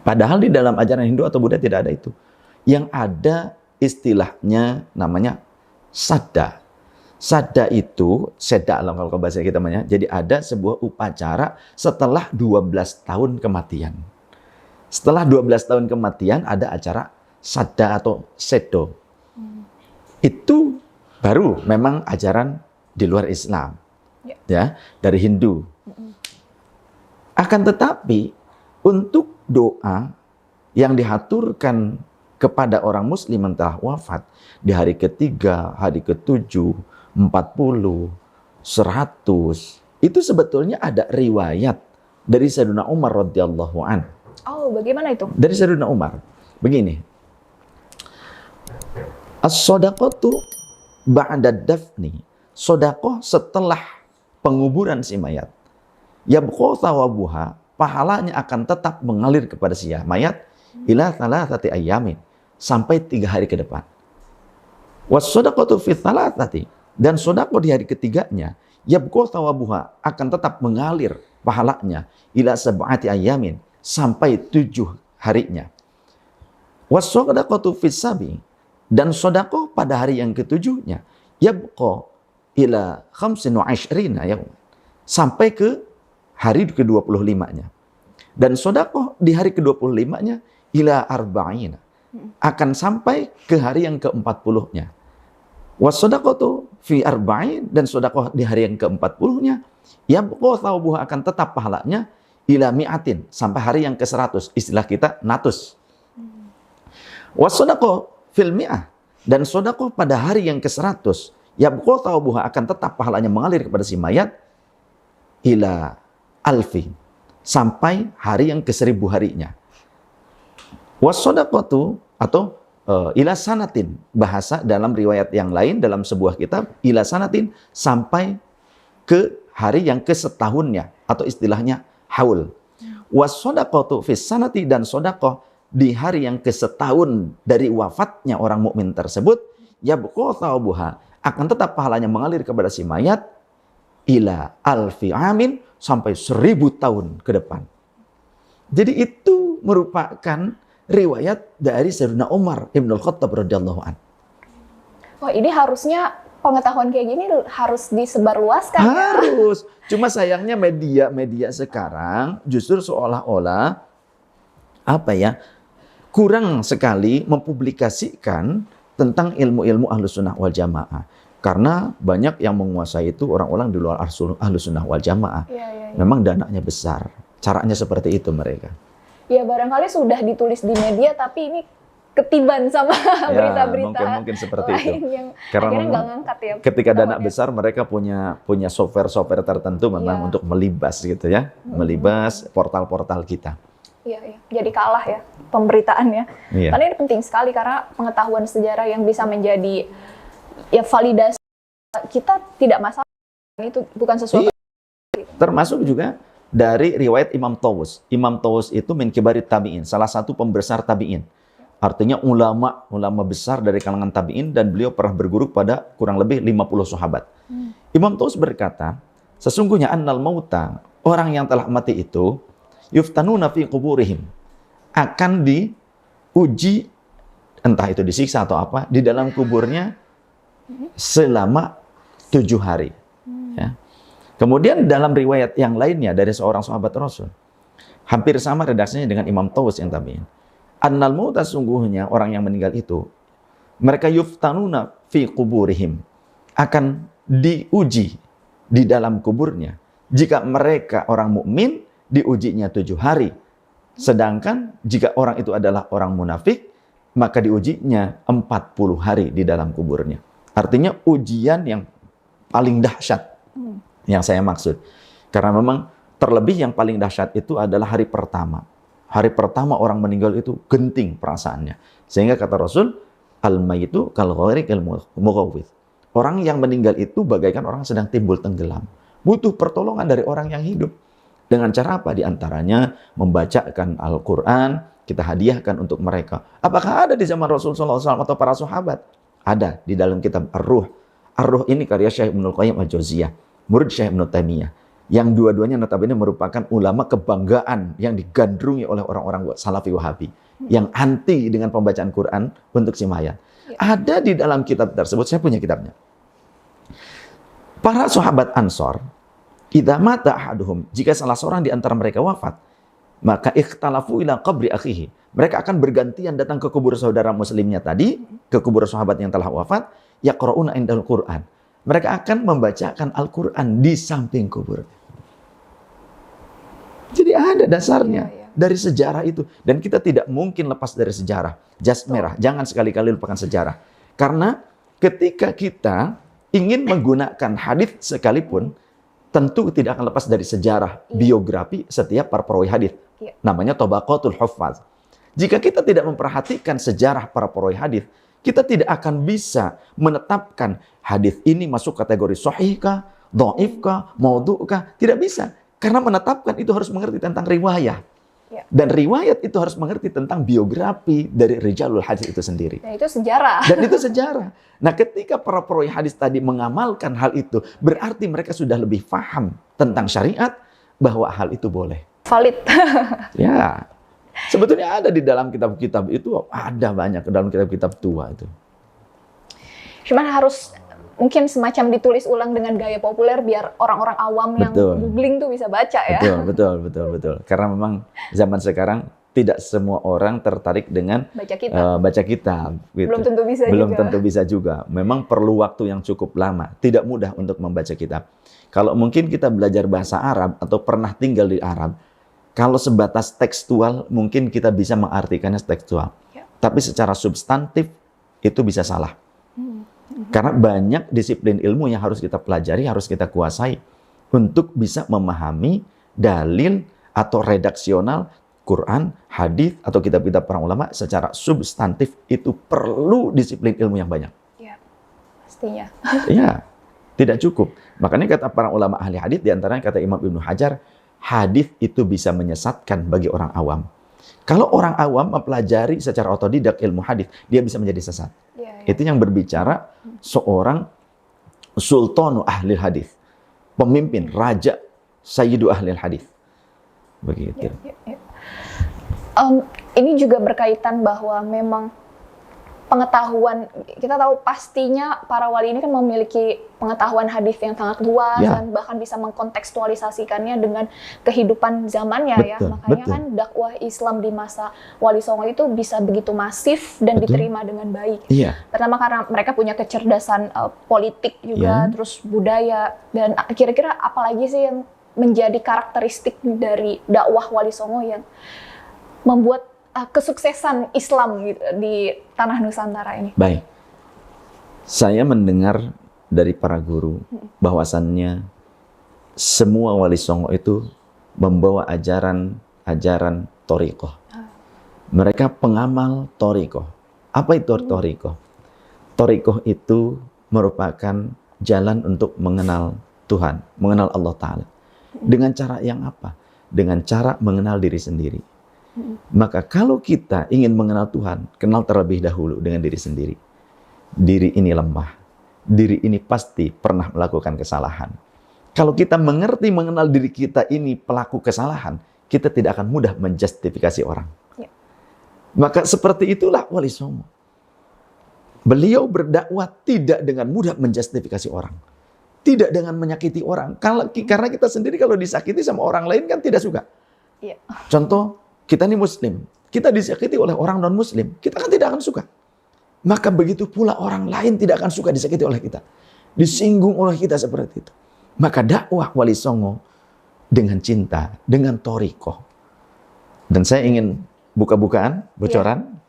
Padahal di dalam ajaran Hindu atau Buddha tidak ada itu. Yang ada istilahnya namanya sadda. Sadda itu, seda lah kalau bahasa kita namanya. Jadi ada sebuah upacara setelah 12 tahun kematian. Setelah 12 tahun kematian ada acara sadda atau sedo. Itu baru memang ajaran di luar Islam. Ya, dari Hindu. Akan tetapi untuk doa yang dihaturkan kepada orang muslim yang telah wafat di hari ketiga, hari ketujuh, 40, 100, itu sebetulnya ada riwayat dari Sayyidina Umar radhiyallahu an. Oh, bagaimana itu? Dari Sayyidina Umar. Begini. As-shadaqatu ba'da dafni. Sedekah setelah penguburan si mayat. Yabqa thawabuha, pahalanya akan tetap mengalir kepada si mayat ila thalathati ayyamin, sampai 3 hari ke depan. Was-shadaqatu fi thalathati, dan sedekah di hari ketiganya, yabqa thawabuha, akan tetap mengalir pahalanya ila sab'ati ayyamin, sampai 7 harinya. Was-shadaqatu fi sabi, dan sedekah pada hari yang ketujuhnya, yabqa ila 25 yaum, sampai ke hari ke-25-nya. Dan sedekah di hari ke-25-nya ila arba'ina, akan sampai ke hari yang ke-40-nya. Was-shadaqatu fi arba'in, dan sedekah di hari yang ke-40-nya, yabqa thawabuha, akan tetap pahalanya ila mi'atin, sampai hari yang ke-100. Istilah kita 100. Was-shadaqah fil mi'ah, dan sedekah pada hari yang ke-100, yabqa thawabuha, akan tetap pahalanya mengalir kepada si mayat ila alfi, sampai hari yang ke-1000 harinya. Was-shadaqatu, atau ila sanatin, bahasa dalam riwayat yang lain dalam sebuah kitab, ila sanatin, sampai ke hari yang ke-setahunnya, atau istilahnya haul. Was-shadaqatu fis sanati, dan sedekah di hari yang ke-setahun dari wafatnya orang mukmin tersebut, yabqa thawabuha, akan tetap pahalanya mengalir kepada si mayat ila alfi amin, sampai 1000 tahun ke depan. Jadi itu merupakan riwayat dari Sayyidina Umar Ibn Khattab radhiyallahu an. Wah, ini harusnya pengetahuan kayak gini harus disebarluaskan. Harus. Cuma sayangnya media sekarang justru seolah-olah kurang sekali mempublikasikan tentang ilmu-ilmu Ahlus Sunnah wal Jamaah. Karena banyak yang menguasai itu orang-orang di luar Ahlus Sunnah wal Jamaah. Ya. Memang dananya besar. Caranya seperti itu mereka. Ya, barangkali sudah ditulis di media, tapi ini ketiban sama berita-berita mungkin seperti lain itu. yang Karena akhirnya nggak ngangkat ya. ketika dana besar, mereka punya software tertentu memang untuk melibas gitu ya. Melibas portal-portal kita. Iya. Jadi kalah ya pemberitaannya. Iya. Karena ini penting sekali, karena pengetahuan sejarah yang bisa menjadi ya validasi kita tidak masalah. Itu bukan sesuatu. Termasuk juga dari riwayat Imam Tawus. Imam Tawus itu min kibarit tabi'in, salah satu pembesar tabi'in. Artinya ulama besar dari kalangan tabi'in, dan beliau pernah berguru pada kurang lebih 50 sahabat. Imam Tawus berkata, sesungguhnya annal mauta, orang yang telah mati itu, yuftanuna fi quburihim, akan diuji, entah itu disiksa atau apa, di dalam kuburnya selama 7 hari. Ya. Kemudian dalam riwayat yang lainnya dari seorang sahabat Rasul, hampir sama redaksinya dengan Imam Tawus yang tabi'in. Annal mauta, sungguhnya orang yang meninggal itu, mereka yuftanuna fi quburihim, akan diuji di dalam kuburnya. Jika mereka orang mukmin, diujinya 7 hari. Sedangkan jika orang itu adalah orang munafik, maka diujinya 40 hari di dalam kuburnya. Artinya ujian yang paling dahsyat yang saya maksud. Karena memang terlebih yang paling dahsyat itu adalah hari pertama. Hari pertama orang meninggal itu genting perasaannya. Sehingga kata Rasul, al-mayyitu kal-ghariqil mughawwith. Orang yang meninggal itu bagaikan orang sedang timbul tenggelam. Butuh pertolongan dari orang yang hidup. Dengan cara apa? Di antaranya membacakan Al-Quran, kita hadiahkan untuk mereka. Apakah ada di zaman Rasulullah SAW atau para sahabat? Ada di dalam kitab Ar-Ruh. Ar-Ruh ini karya Syekh Ibnul Qayyim Al-Jauziyah, murid Syekh Ibnu Taimiyah, yang dua-duanya notabene merupakan ulama kebanggaan yang digandrungi oleh orang-orang Salafi Wahabi yang anti dengan pembacaan Quran untuk si mayat. Ada di dalam kitab tersebut, saya punya kitabnya. Para sahabat Ansor, idza mata ahaduhum, jika salah seorang di antara mereka wafat, maka ikhtalafu ila qabri akhihi. Mereka akan bergantian datang ke kubur saudara muslimnya tadi, ke kubur sahabat yang telah wafat, yaqra'una indal Qur'an. Mereka akan membacakan Al-Qur'an di samping kubur. Jadi ada dasarnya dari sejarah itu, dan kita tidak mungkin lepas dari sejarah. Jas merah, jangan sekali-kali lupakan sejarah. Karena ketika kita ingin menggunakan hadis sekalipun, tentu tidak akan lepas dari sejarah, biografi setiap para perawi hadis. Namanya Tabaqatul Huffaz. Jika kita tidak memperhatikan sejarah para perawi hadis, kita tidak akan bisa menetapkan hadis ini masuk kategori sahih kah, dhaif kah, maudhu kah? Tidak bisa. Karena menetapkan itu harus mengerti tentang riwayat. Dan riwayat itu harus mengerti tentang biografi dari rijalul hadis itu sendiri. Dan itu sejarah. Dan itu sejarah. Nah, ketika para perawi hadis tadi mengamalkan hal itu, berarti mereka sudah lebih paham tentang syariat bahwa hal itu boleh. Valid. Ya. Sebetulnya ada di dalam kitab-kitab itu, ada banyak dalam kitab-kitab tua itu. Cuman harus mungkin semacam ditulis ulang dengan gaya populer biar orang-orang awam yang googling tuh bisa baca ya. Betul. Karena memang zaman sekarang tidak semua orang tertarik dengan baca kitab. Gitu. Belum tentu bisa juga. Memang perlu waktu yang cukup lama. Tidak mudah untuk membaca kitab. Kalau mungkin kita belajar bahasa Arab atau pernah tinggal di Arab, kalau sebatas tekstual mungkin kita bisa mengartikannya tekstual. Tapi secara substantif itu bisa salah. Karena banyak disiplin ilmu yang harus kita pelajari, harus kita kuasai untuk bisa memahami dalil atau redaksional Quran, hadis atau kitab-kitab para ulama secara substantif. Itu perlu disiplin ilmu yang banyak. Iya, pastinya. Iya, tidak cukup. Makanya kata para ulama ahli hadis, diantaranya kata Imam Ibnu Hajar, hadis itu bisa menyesatkan bagi orang awam. Kalau orang awam mempelajari secara otodidak ilmu hadis, dia bisa menjadi sesat. Itu yang berbicara seorang sultanu ahli hadis, pemimpin, raja, sayyidu ahli hadis. Begitu. Ini juga berkaitan bahwa memang pengetahuan, kita tahu pastinya para wali ini kan memiliki pengetahuan hadis yang sangat luas dan bahkan bisa mengkontekstualisasikannya dengan kehidupan zamannya. Makanya kan dakwah Islam di masa Wali Songo itu bisa begitu masif dan diterima dengan baik. Pertama karena mereka punya kecerdasan politik juga, terus budaya, dan kira-kira apalagi sih yang menjadi karakteristik dari dakwah Wali Songo yang membuat kesuksesan Islam gitu, di tanah Nusantara ini. Baik, saya mendengar dari para guru bahwasannya semua Wali Songo itu membawa ajaran thariqah. Mereka pengamal thariqah. Apa itu thariqah? Thariqah itu merupakan jalan untuk mengenal Tuhan, mengenal Allah Ta'ala. Dengan cara yang apa? Dengan cara mengenal diri sendiri. Maka kalau kita ingin mengenal Tuhan, kenal terlebih dahulu dengan diri sendiri. Diri ini lemah. Diri ini pasti pernah melakukan kesalahan. Kalau kita mengenal diri kita ini pelaku kesalahan, kita tidak akan mudah menjustifikasi orang. Maka seperti itulah Wali Songo. Beliau berdakwah tidak dengan mudah menjustifikasi orang. Tidak dengan menyakiti orang. Karena kita sendiri kalau disakiti sama orang lain kan tidak suka. Contoh, kita ini Muslim, kita disakiti oleh orang non-Muslim, kita kan tidak akan suka. Maka begitu pula orang lain tidak akan suka disakiti oleh kita. Disinggung oleh kita seperti itu. Maka dakwah Wali Songo dengan cinta, dengan thariqah. Dan saya ingin buka-bukaan, bocoran.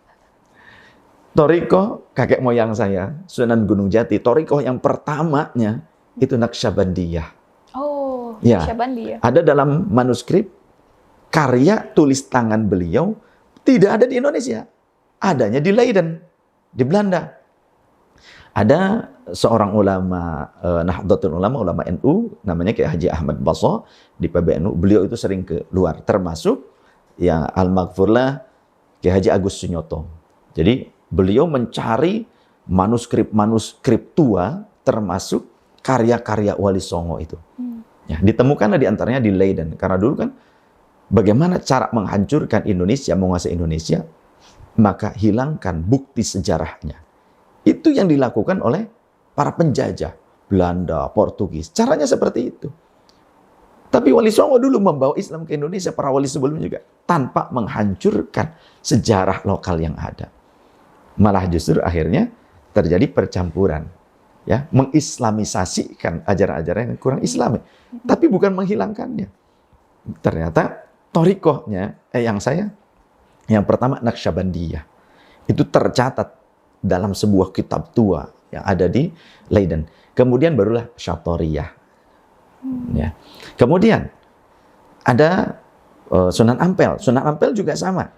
Thariqah, kakek moyang saya, Sunan Gunung Jati, thariqah yang pertamanya itu Naqsyabandiyah. Oh, Naqsyabandiyah. Ada dalam manuskrip, karya tulis tangan beliau tidak ada di Indonesia. Adanya di Leiden, di Belanda. Ada seorang ulama Nahdlatul Ulama, ulama NU, namanya Kiai Haji Ahmad Baso di PBNU. Beliau itu sering ke luar, termasuk ya Al-Maghfurlah Kiai Haji Agus Sunyoto. Jadi beliau mencari manuskrip tua, termasuk karya-karya Wali Songo itu. Ya, ditemukanlah di antaranya di Leiden. Karena dulu kan bagaimana cara menghancurkan Indonesia, menguasai Indonesia, maka hilangkan bukti sejarahnya. Itu yang dilakukan oleh para penjajah. Belanda, Portugis. Caranya seperti itu. Tapi Wali Songo dulu membawa Islam ke Indonesia, para wali sebelumnya juga, tanpa menghancurkan sejarah lokal yang ada. Malah justru akhirnya terjadi percampuran, ya, mengislamisasikan ajaran-ajaran yang kurang islami, tapi bukan menghilangkannya. Ternyata thariqahnya yang pertama Naqsyabandiyah itu tercatat dalam sebuah kitab tua yang ada di Leiden. Kemudian barulah Syatoriyah. Ya. Kemudian ada Sunan Ampel. Sunan Ampel juga sama,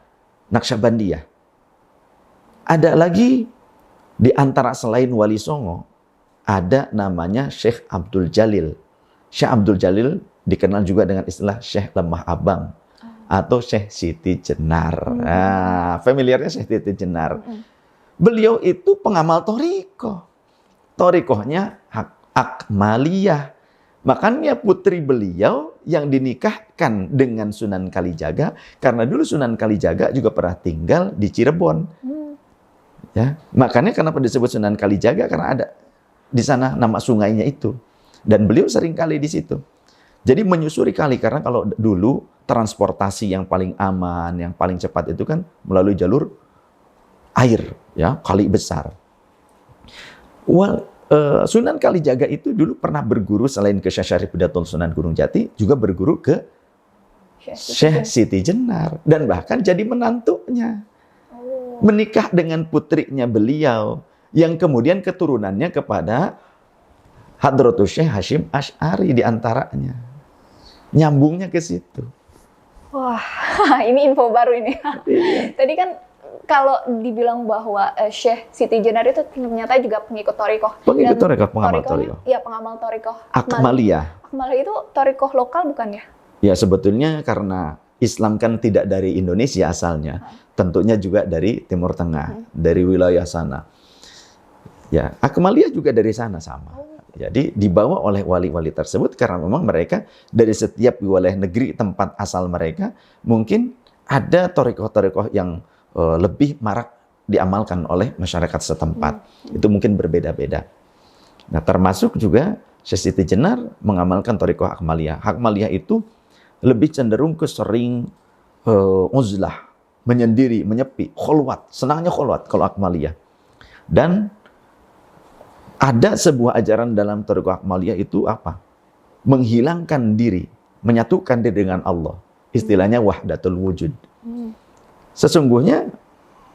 Naqsyabandiyah. Ada lagi di antara selain Wali Songo, ada namanya Syekh Abdul Jalil. Syekh Abdul Jalil dikenal juga dengan istilah Syekh Lemah Abang atau Syekh Siti Jenar. Nah, familiarnya Syekh Siti Jenar. Beliau itu pengamal thariqah. Thariqahnya Akmaliyah. Makanya putri beliau yang dinikahkan dengan Sunan Kalijaga, karena dulu Sunan Kalijaga juga pernah tinggal di Cirebon. Ya, makanya kenapa disebut Sunan Kalijaga, karena ada di sana nama sungainya itu. Dan beliau sering kali di situ. Jadi menyusuri kali, karena kalau dulu transportasi yang paling aman, yang paling cepat itu kan melalui jalur air, ya, kali besar. Sunan Kalijaga itu dulu pernah berguru selain ke Syekh Syarifuddin Sunan Gunung Jati, juga berguru ke Syekh Siti Jenar dan bahkan jadi menantunya. Menikah dengan putrinya beliau yang kemudian keturunannya kepada Hadratus Syekh Hasyim Asy'ari di antaranya. Nyambungnya ke situ. Wah, ini info baru ini. Tadi kan kalau dibilang bahwa Syekh Siti Jenar itu ternyata juga pengikut thariqah. Pengikut thariqah, pengamal thariqah. Iya, pengamal thariqah. Akmaliyah. Akmaliyah itu thariqah lokal bukan ya? Ya, sebetulnya karena Islam kan tidak dari Indonesia asalnya. Tentunya juga dari Timur Tengah, dari wilayah sana. Ya, Akmaliyah juga dari sana sama. Jadi dibawa oleh wali-wali tersebut karena memang mereka dari setiap wilayah negeri tempat asal mereka mungkin ada thariqah-thariqah yang lebih marak diamalkan oleh masyarakat setempat. Itu mungkin berbeda-beda. Nah, termasuk juga Syekh Siti Jenar mengamalkan thariqah Akmaliyah. Akmaliyah itu lebih cenderung ke sering uzlah, menyendiri, menyepi, kholwat. Senangnya kholwat kalau Akmaliyah. Dan ada sebuah ajaran dalam thariqah Akmaliyah itu apa? Menghilangkan diri, menyatukan diri dengan Allah. Istilahnya wahdatul wujud. Sesungguhnya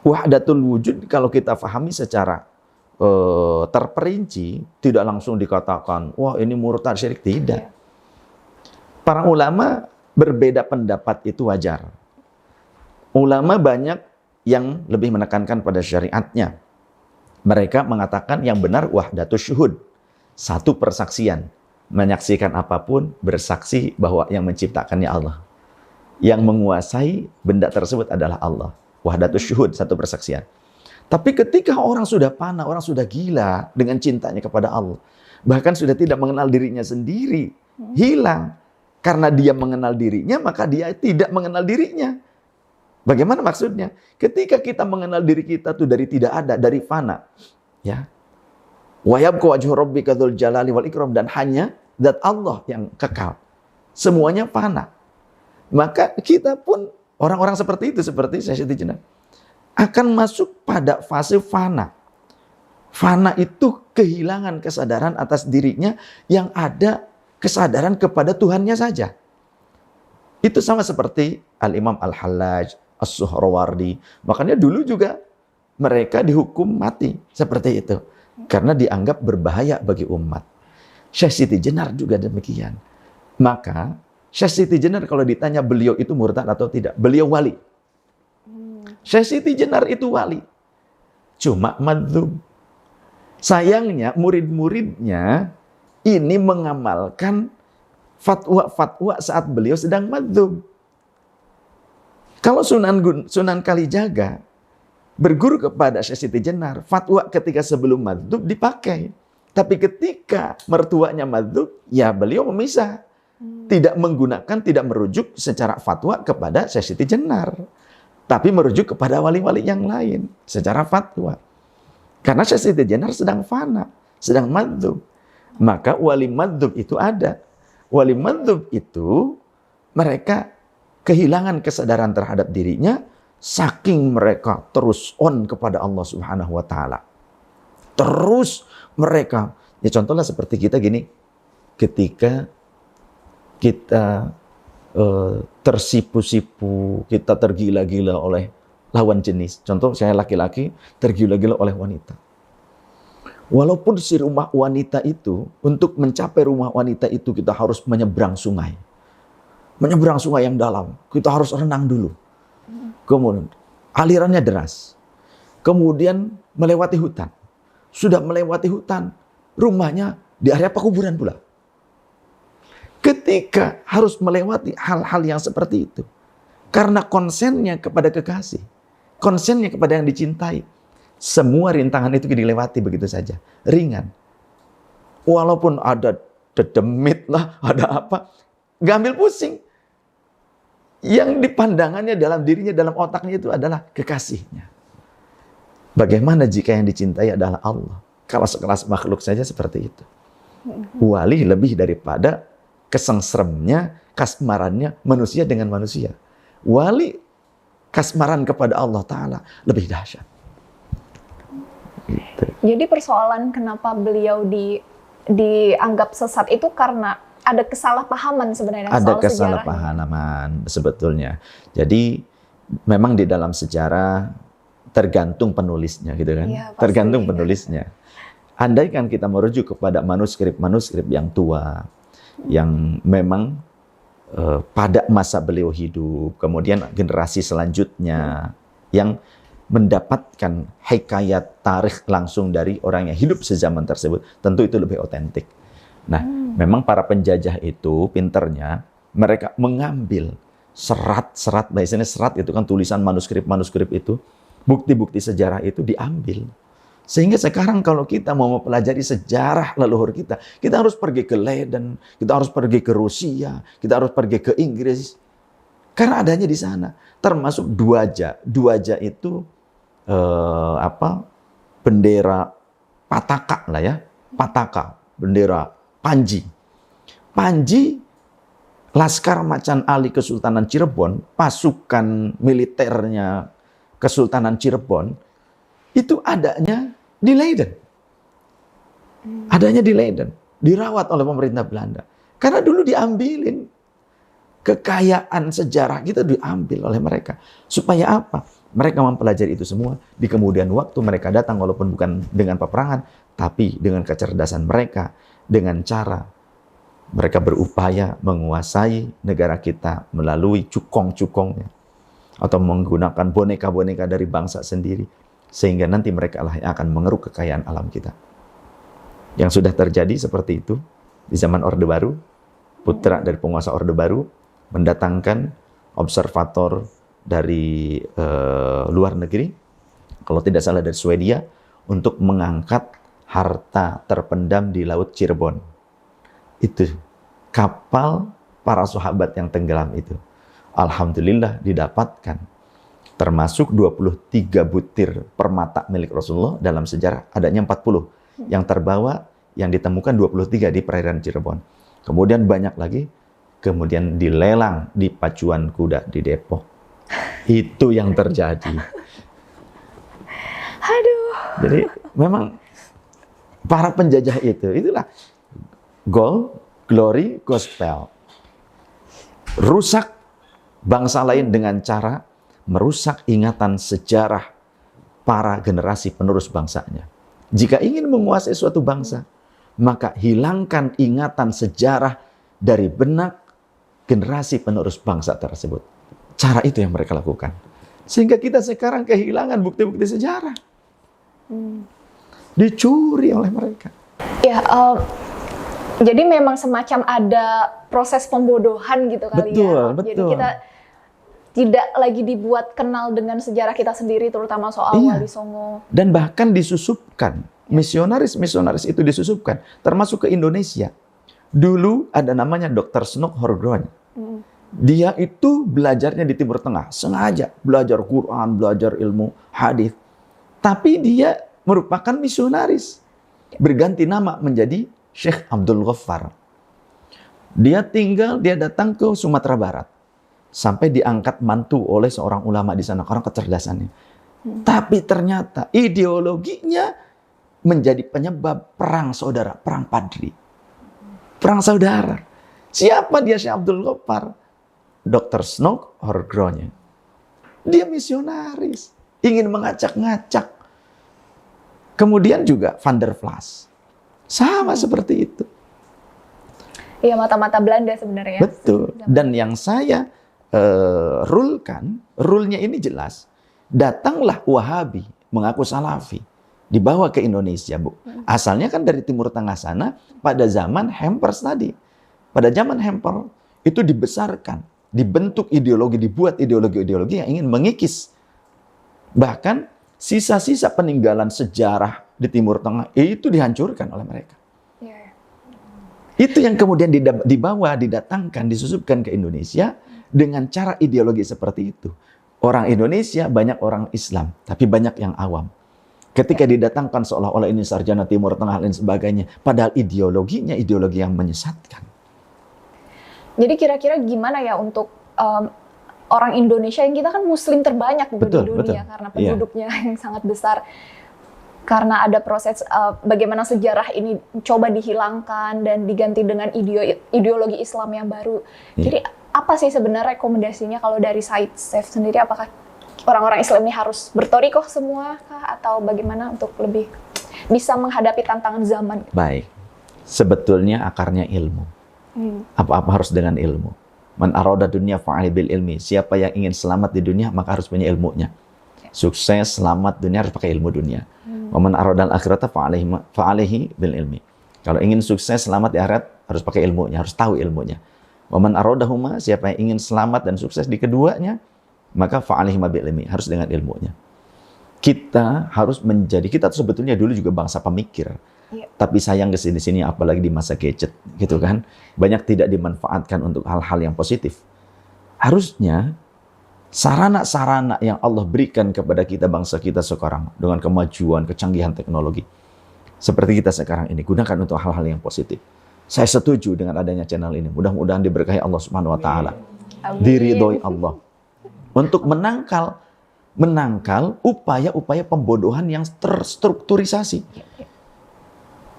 wahdatul wujud kalau kita pahami secara terperinci, tidak langsung dikatakan, wah ini murtad syirik, tidak. Para ulama berbeda pendapat itu wajar. Ulama banyak yang lebih menekankan pada syariatnya. Mereka mengatakan yang benar wahdatus syuhud, satu persaksian, menyaksikan apapun, bersaksi bahwa yang menciptakannya Allah. Yang menguasai benda tersebut adalah Allah. Wahdatus syuhud, satu persaksian. Tapi ketika orang sudah fana, orang sudah gila dengan cintanya kepada Allah, bahkan sudah tidak mengenal dirinya sendiri, hilang. Karena dia mengenal dirinya, maka dia tidak mengenal dirinya. Bagaimana maksudnya? Ketika kita mengenal diri kita tuh dari tidak ada, dari fana, ya. Wa yabqa wajhu rabbika dzul jalali wal ikram, dan hanya zat Allah yang kekal. Semuanya fana. Maka kita pun orang-orang seperti itu, seperti Syekh Siti Jenar, akan masuk pada fase fana. Fana itu kehilangan kesadaran atas dirinya, yang ada kesadaran kepada Tuhannya saja. Itu sama seperti Al-Imam Al-Hallaj, As-Suhrawardi. Makanya dulu juga mereka dihukum mati seperti itu. Karena dianggap berbahaya bagi umat. Syekh Siti Jenar juga demikian. Maka Syekh Siti Jenar kalau ditanya beliau itu murtad atau tidak, beliau wali. Syekh Siti Jenar itu wali. Cuma madzhub. Sayangnya murid-muridnya ini mengamalkan fatwa-fatwa saat beliau sedang madzhub. Kalau Sunan Kalijaga berguru kepada Syekh Siti Jenar, fatwa ketika sebelum madzhub dipakai. Tapi ketika mertuanya madzhub, ya beliau memisah. Tidak menggunakan, tidak merujuk secara fatwa kepada Syekh Siti Jenar. Tapi merujuk kepada wali-wali yang lain secara fatwa. Karena Syekh Siti Jenar sedang fana, sedang madzhub. Maka wali madzhab itu ada. Wali madzhab itu mereka kehilangan kesadaran terhadap dirinya saking mereka terus on kepada Allah Subhanahu wa taala. Terus mereka, ya contohnya seperti kita gini, ketika kita tersipu-sipu, kita tergila-gila oleh lawan jenis. Contoh saya laki-laki tergila-gila oleh wanita. Walaupun si rumah wanita itu, untuk mencapai rumah wanita itu kita harus menyeberang sungai. Menyeberang sungai yang dalam. Kita harus renang dulu. Kemudian alirannya deras. Kemudian melewati hutan. Sudah melewati hutan, rumahnya di area pekuburan pula. Ketika harus melewati hal-hal yang seperti itu, karena konsennya kepada kekasih, konsennya kepada yang dicintai, semua rintangan itu dilewati begitu saja, ringan. Walaupun ada dedemit lah, ada apa, gak ambil pusing. Yang dipandangannya dalam dirinya, dalam otaknya itu adalah kekasihnya. Bagaimana jika yang dicintai adalah Allah? Kalau sekelas makhluk saja seperti itu. Wali lebih daripada kesengsremnya, kasmarannya manusia dengan manusia. Wali kasmaran kepada Allah Ta'ala lebih dahsyat. Gitu. Jadi persoalan kenapa beliau dianggap sesat itu karena ada kesalahpahaman sebenarnya. Ada kesalahpahaman sebetulnya. Jadi memang di dalam sejarah tergantung penulisnya gitu kan. Ya, tergantung penulisnya. Andaikan kita merujuk kepada manuskrip-manuskrip yang tua, yang memang pada masa beliau hidup, kemudian generasi selanjutnya yang mendapatkan hikayat tarikh langsung dari orang yang hidup sezaman tersebut, tentu itu lebih otentik. Nah, memang para penjajah itu pinternya, mereka mengambil serat-serat, biasanya serat itu kan tulisan manuskrip-manuskrip itu, bukti-bukti sejarah itu diambil. Sehingga sekarang kalau kita mau mempelajari sejarah leluhur kita harus pergi ke Leiden, kita harus pergi ke Rusia, kita harus pergi ke Inggris. Karena adanya di sana. Termasuk Dwaja. Dwaja itu bendera Pataka lah ya. Pataka, bendera Panji. Panji, Laskar Macan Ali Kesultanan Cirebon, pasukan militernya Kesultanan Cirebon, itu adanya di Leiden. Adanya di Leiden. Dirawat oleh pemerintah Belanda. Karena dulu diambilin. Kekayaan sejarah kita diambil oleh mereka. Supaya apa? Mereka mempelajari itu semua. Di kemudian waktu mereka datang, walaupun bukan dengan peperangan, tapi dengan kecerdasan mereka. Dengan cara mereka berupaya menguasai negara kita melalui cukong-cukongnya. Atau menggunakan boneka-boneka dari bangsa sendiri. Sehingga nanti mereka lah yang akan mengeruk kekayaan alam kita. Yang sudah terjadi seperti itu di zaman Orde Baru, putra dari penguasa Orde Baru mendatangkan observator dari luar negeri, kalau tidak salah dari Swedia, untuk mengangkat harta terpendam di Laut Cirebon. Itu kapal para sahabat yang tenggelam itu. Alhamdulillah didapatkan. Termasuk 23 butir permata milik Rasulullah, dalam sejarah adanya 40. Yang terbawa, yang ditemukan 23 di perairan Cirebon. Kemudian banyak lagi, kemudian dilelang di pacuan kuda di Depok. Itu yang terjadi. Aduh. Jadi memang para penjajah itulah goal, glory, gospel. Rusak bangsa lain dengan cara merusak ingatan sejarah para generasi penerus bangsanya. Jika ingin menguasai suatu bangsa, maka hilangkan ingatan sejarah dari benak generasi penerus bangsa tersebut. Cara itu yang mereka lakukan. Sehingga kita sekarang kehilangan bukti-bukti sejarah. Dicuri oleh mereka. Ya, jadi memang semacam ada proses pembodohan gitu kali ya. Betul. Jadi kita tidak lagi dibuat kenal dengan sejarah kita sendiri, terutama soal Wali Songo. Dan bahkan disusupkan. Misionaris-misionaris itu disusupkan. Termasuk ke Indonesia. Dulu ada namanya Dr. Snok Horgrone. Dia itu belajarnya di Timur Tengah. Sengaja belajar Quran, belajar ilmu hadis. Tapi dia merupakan misionaris. Berganti nama menjadi Syekh Abdul Ghaffar. Dia datang ke Sumatera Barat. Sampai diangkat mantu oleh seorang ulama di sana, karena kecerdasannya. Tapi ternyata ideologinya menjadi penyebab perang saudara, perang Padri. Perang saudara. Siapa dia Syekh Abdul Ghaffar? Dr. Snook Horgronya. Dia misionaris. Ingin mengacak-ngacak. Kemudian juga Van der Vlas. Sama seperti itu. Iya, mata-mata Belanda sebenarnya. Betul. Dan yang saya rule-nya ini jelas. Datanglah Wahabi, mengaku Salafi. Dibawa ke Indonesia, Bu. Asalnya kan dari Timur Tengah sana, pada zaman Hampers tadi. Pada zaman Hampers, itu dibesarkan. Dibentuk ideologi, dibuat ideologi-ideologi yang ingin mengikis. Bahkan sisa-sisa peninggalan sejarah di Timur Tengah, itu dihancurkan oleh mereka. Itu yang kemudian dibawa, didatangkan, disusupkan ke Indonesia dengan cara ideologi seperti itu. Orang Indonesia banyak orang Islam, tapi banyak yang awam. Ketika didatangkan seolah-olah ini sarjana Timur Tengah dan sebagainya, padahal ideologinya ideologi yang menyesatkan. Jadi kira-kira gimana ya untuk orang Indonesia, yang kita kan Muslim terbanyak di dunia karena penduduknya yang sangat besar. Karena ada proses bagaimana sejarah ini coba dihilangkan dan diganti dengan ideologi Islam yang baru. Jadi apa sih sebenarnya rekomendasinya kalau dari Said Saif sendiri? Apakah orang-orang Islam ini harus bertorikoh semua kah? Atau bagaimana untuk lebih bisa menghadapi tantangan zaman? Baik, sebetulnya akarnya ilmu. Apa-apa harus dengan ilmu. Man arada dunya fa'ali bil ilmi. Siapa yang ingin selamat di dunia maka harus punya ilmunya. Sukses, selamat dunia harus pakai ilmu dunia. Man aradal akhirata fa'alihi bil ilmi. Kalau ingin sukses, selamat di akhirat harus pakai ilmunya, harus tahu ilmunya. Man aradahuma, siapa yang ingin selamat dan sukses di keduanya, maka fa'alihi bil ilmi, harus dengan ilmunya. Kita harus kita sebetulnya dulu juga bangsa pemikir. Tapi sayang kesini-sini, apalagi di masa gadget, gitu kan. Banyak tidak dimanfaatkan untuk hal-hal yang positif. Harusnya sarana-sarana yang Allah berikan kepada kita, bangsa kita sekarang, dengan kemajuan, kecanggihan teknologi, seperti kita sekarang ini, gunakan untuk hal-hal yang positif. Saya setuju dengan adanya channel ini. Mudah-mudahan diberkahi Allah Subhanahu wa Ta'ala. Diridhoi Allah. Untuk menangkal upaya-upaya pembodohan yang terstrukturisasi.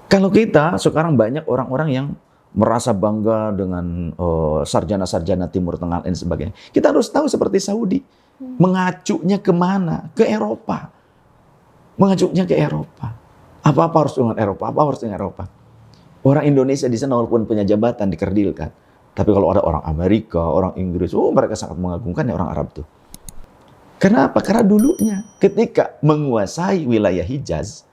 Kalau kita sekarang banyak orang-orang yang merasa bangga dengan sarjana-sarjana Timur Tengah dan sebagainya. Kita harus tahu seperti Saudi. Mengacunya kemana? Ke Eropa. Mengacunya ke Eropa. Apa-apa harus dengan Eropa. Apa harus dengan Eropa. Orang Indonesia di sana walaupun punya jabatan dikerdilkan. Tapi kalau ada orang Amerika, orang Inggris, mereka sangat mengagumkan ya orang Arab tuh. Kenapa? Karena dulunya ketika menguasai wilayah Hijaz,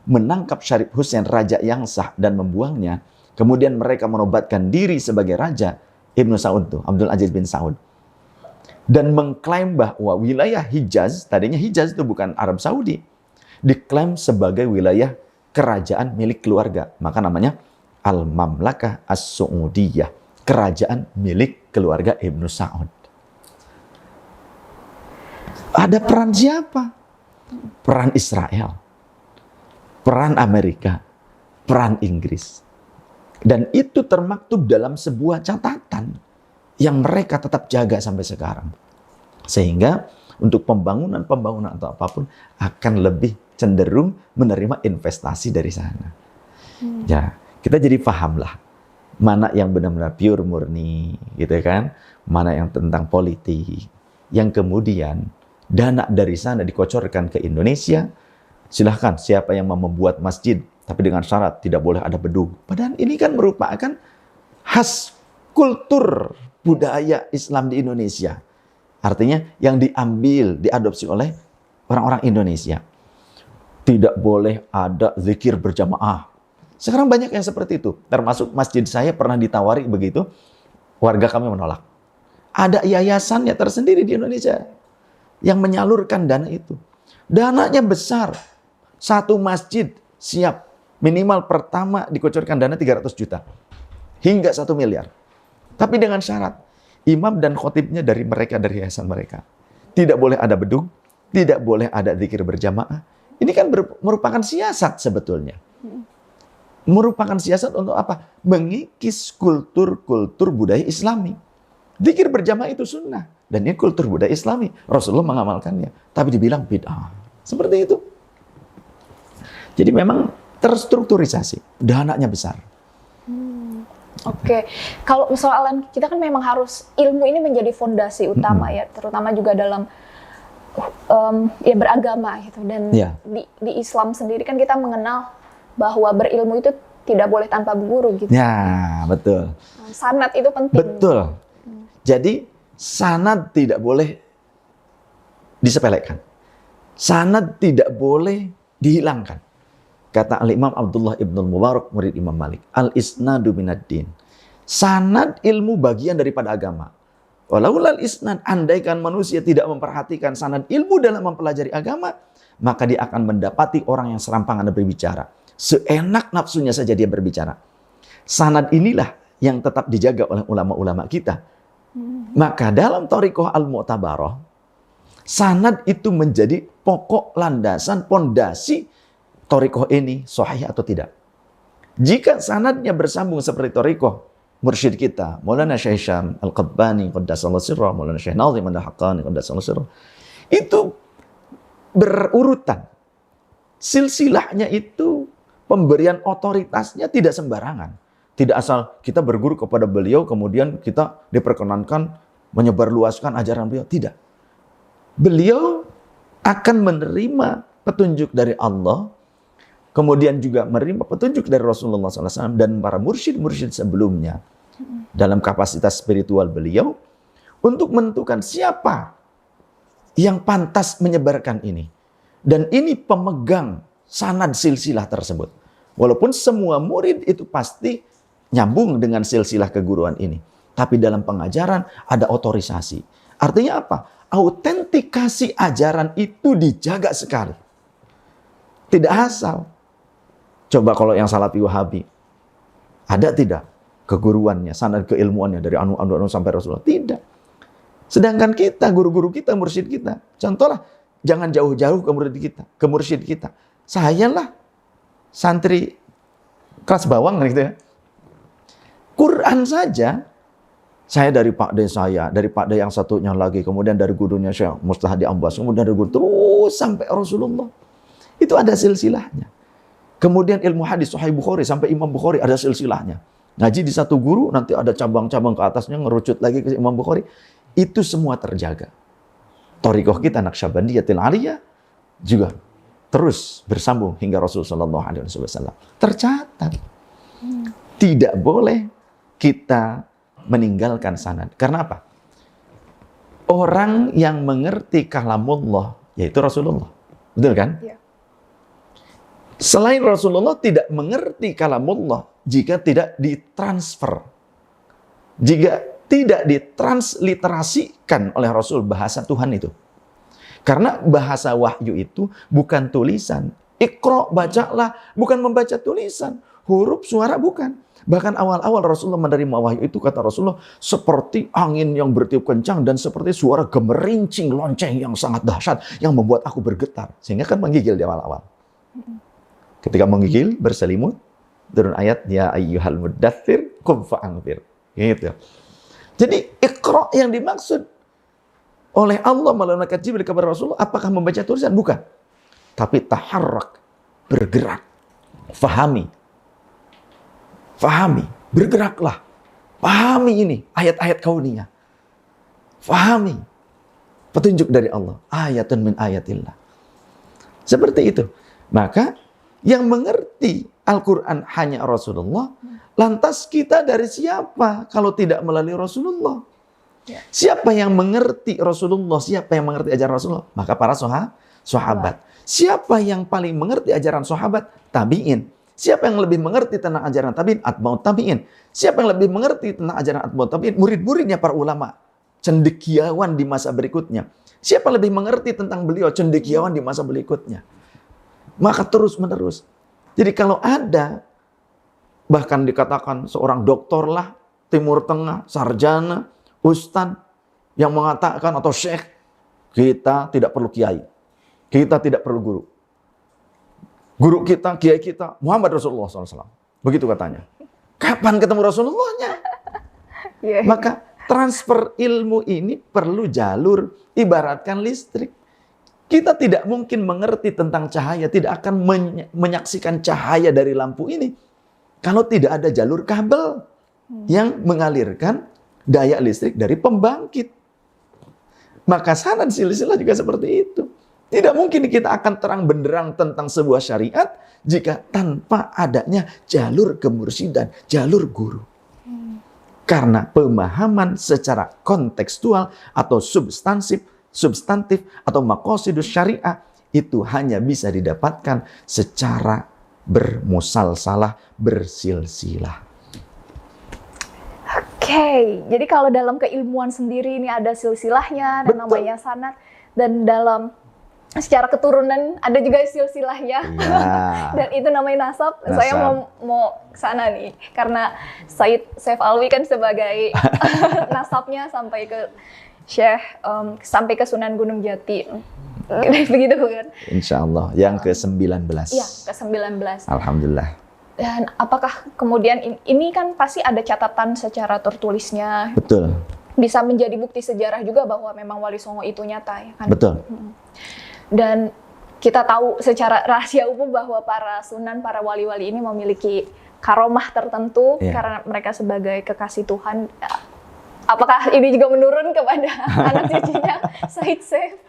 menangkap Syarif Hussein, raja yang sah, dan membuangnya. Kemudian mereka menobatkan diri sebagai raja, Ibnu Saud tuh, Abdul Aziz bin Saud. Dan mengklaim bahwa wilayah Hijaz, tadinya Hijaz itu bukan Arab Saudi, diklaim sebagai wilayah kerajaan milik keluarga. Maka namanya Al-Mamlakah As-Su'udiyah, kerajaan milik keluarga Ibnu Saud. Ada peran siapa? Peran Israel, peran Amerika, peran Inggris. Dan itu termaktub dalam sebuah catatan yang mereka tetap jaga sampai sekarang. Sehingga untuk pembangunan atau apapun akan lebih cenderung menerima investasi dari sana. Ya, kita jadi pahamlah mana yang benar-benar pure murni, gitu kan? Mana yang tentang politik, yang kemudian dana dari sana dikocorkan ke Indonesia. Silahkan siapa yang mau membuat masjid, tapi dengan syarat tidak boleh ada bedug. Padahal ini kan merupakan khas kultur budaya Islam di Indonesia. Artinya yang diambil, diadopsi oleh orang-orang Indonesia. Tidak boleh ada zikir berjamaah. Sekarang banyak yang seperti itu. Termasuk masjid saya pernah ditawari begitu. Warga kami menolak. Ada yayasannya tersendiri di Indonesia yang menyalurkan dana itu. Dananya besar. Satu masjid siap. Minimal pertama dikocorkan dana 300 juta. Hingga 1 miliar. Tapi dengan syarat. Imam dan khotibnya dari yayasan mereka. Tidak boleh ada bedug. Tidak boleh ada zikir berjamaah. Ini kan merupakan siasat sebetulnya. merupakan siasat untuk apa? Mengikis kultur-kultur budaya Islami. Zikir berjamaah itu sunnah. Dan ini kultur budaya Islami. Rasulullah mengamalkannya. Tapi dibilang bid'ah. Seperti itu. Jadi memang terstrukturisasi. Dananya besar. Oke. Kalau persoalan kita kan memang harus ilmu ini menjadi fondasi utama ya. Terutama juga dalam ya beragama gitu. Dan di Islam sendiri kan kita mengenal bahwa berilmu itu tidak boleh tanpa guru gitu. Ya, betul. Sanad itu penting. Betul. Jadi sanad tidak boleh disepelekan. Sanad tidak boleh dihilangkan. Kata Al-Imam Abdullah Ibn Mubarak, murid Imam Malik, al-isnadu minad-din. Sanad ilmu bagian daripada agama. Walaulal isnad, andaikan manusia tidak memperhatikan sanad ilmu dalam mempelajari agama, maka dia akan mendapati orang yang serampangan berbicara. Seenak nafsunya saja dia berbicara. Sanad inilah yang tetap dijaga oleh ulama-ulama kita. Maka dalam Thariqah Al-Mu'tabarah, sanad itu menjadi pokok landasan, pondasi Thariqah ini sahih atau tidak. Jika sanadnya bersambung seperti Thariqah mursyid kita, Maulana Syekh Syam Al-Qabbani qaddasallahu sirrah, Maulana Syekh Nazim Al-Haqqani qaddasallahu sirrah, itu berurutan. Silsilahnya itu pemberian otoritasnya tidak sembarangan. Tidak asal kita berguru kepada beliau, kemudian kita diperkenankan menyebarluaskan ajaran beliau. Tidak. Beliau akan menerima petunjuk dari Allah, kemudian juga menerima petunjuk dari Rasulullah SAW dan para mursyid-mursyid sebelumnya dalam kapasitas spiritual beliau untuk menentukan siapa yang pantas menyebarkan ini. Dan ini pemegang sanad silsilah tersebut. Walaupun semua murid itu pasti nyambung dengan silsilah keguruan ini. Tapi dalam pengajaran ada otorisasi. Artinya apa? Autentikasi ajaran itu dijaga sekali. Tidak asal. Coba kalau yang Salafi Wahabi. Ada tidak keguruannya, sanad keilmuannya dari anu sampai Rasulullah? Tidak. Sedangkan kita, guru-guru kita, mursyid kita. Contohlah, jangan jauh-jauh ke murid kita, ke mursyid kita. Saya lah santri kelas bawang gitu ya. Quran saja, saya dari Pak D saya, dari Pak D yang satunya lagi, kemudian dari gurunya Syekh Mustahdi Ambas, kemudian dari guru terus sampai Rasulullah. Itu ada silsilahnya. Kemudian ilmu hadis Sahih Bukhari sampai Imam Bukhari ada silsilahnya. Ngaji di satu guru, nanti ada cabang-cabang ke atasnya, ngerucut lagi ke Imam Bukhari. Itu semua terjaga. Thariqah kita Naqsyabandiyatil Aliyah juga terus bersambung hingga Rasulullah SAW. Tercatat. Tidak boleh kita meninggalkan sanad. Karena apa? Orang yang mengerti kalamullah, yaitu Rasulullah. Betul kan? Ya. Selain Rasulullah tidak mengerti kalamullah jika tidak ditransfer. Jika tidak ditransliterasikan oleh Rasul bahasa Tuhan itu. Karena bahasa wahyu itu bukan tulisan. Iqra, bacalah, bukan membaca tulisan. Huruf, suara, bukan. Bahkan awal-awal Rasulullah menerima wahyu itu, kata Rasulullah, seperti angin yang bertiup kencang dan seperti suara gemerincing lonceng yang sangat dahsyat yang membuat aku bergetar. Sehingga kan menggigil di awal-awal. Ketika menggigil, berselimut, turun ayat, ya ayyuhal muddathir, qum fa'anzir. Gitu. Jadi Iqra yang dimaksud oleh Allah melalui Jibril kepada Rasulullah, apakah membaca tulisan? Bukan. Tapi taharrak, bergerak. Fahami. Fahami, bergeraklah. Pahami ini, ayat-ayat kauniyah. Fahami. Petunjuk dari Allah. Ayatun min ayatillah. Seperti itu. Maka, yang mengerti Al-Quran hanya Rasulullah, lantas kita dari siapa kalau tidak melalui Rasulullah? Siapa yang mengerti Rasulullah? Siapa yang mengerti ajaran Rasulullah? Maka para sahabat. Siapa yang paling mengerti ajaran sahabat? Tabi'in. Siapa yang lebih mengerti tentang ajaran tabi'in? Atba'ut tabi'in. Siapa yang lebih mengerti tentang ajaran atba'ut tabi'in? Murid-muridnya para ulama. Cendekiawan di masa berikutnya. Siapa lebih mengerti tentang beliau? Cendekiawan di masa berikutnya. Maka terus-menerus. Jadi kalau ada, bahkan dikatakan seorang doktor lah, Timur Tengah, sarjana, ustadz, yang mengatakan atau syekh, kita tidak perlu kiai. Kita tidak perlu guru. Guru kita, kiai kita, Muhammad Rasulullah SAW. Begitu katanya. Kapan ketemu Rasulullahnya? Yeah. Maka transfer ilmu ini perlu jalur, ibaratkan listrik. Kita tidak mungkin mengerti tentang cahaya, tidak akan menyaksikan cahaya dari lampu ini kalau tidak ada jalur kabel yang mengalirkan daya listrik dari pembangkit. Maka sanad silsilah juga seperti itu. Tidak mungkin kita akan terang benderang tentang sebuah syariat jika tanpa adanya jalur kemursidan, jalur guru. Karena pemahaman secara kontekstual atau substantif atau maqasidus syariah itu hanya bisa didapatkan secara bermusalsalah, bersilsilah. Oke, jadi kalau dalam keilmuan sendiri ini ada silsilahnya, dan namanya sanad, dan dalam secara keturunan ada juga silsilahnya, dan itu namanya nasab. Saya mau ke sana nih, karena Saif Alwi kan sebagai nasabnya sampai ke Syekh, sampai ke Sunan Gunung Jati. Begitu kan? Insya Allah, yang ke-19. Iya, ke-19. Alhamdulillah. Dan apakah kemudian ini kan pasti ada catatan secara tertulisnya. Betul. Bisa menjadi bukti sejarah juga bahwa memang Wali Songo itu nyata, ya kan? Betul. Dan kita tahu secara rahasia umum bahwa para sunan, para wali-wali ini memiliki karomah tertentu karena mereka sebagai kekasih Tuhan. Apakah ini juga menurun kepada anak cucunya Said Saif?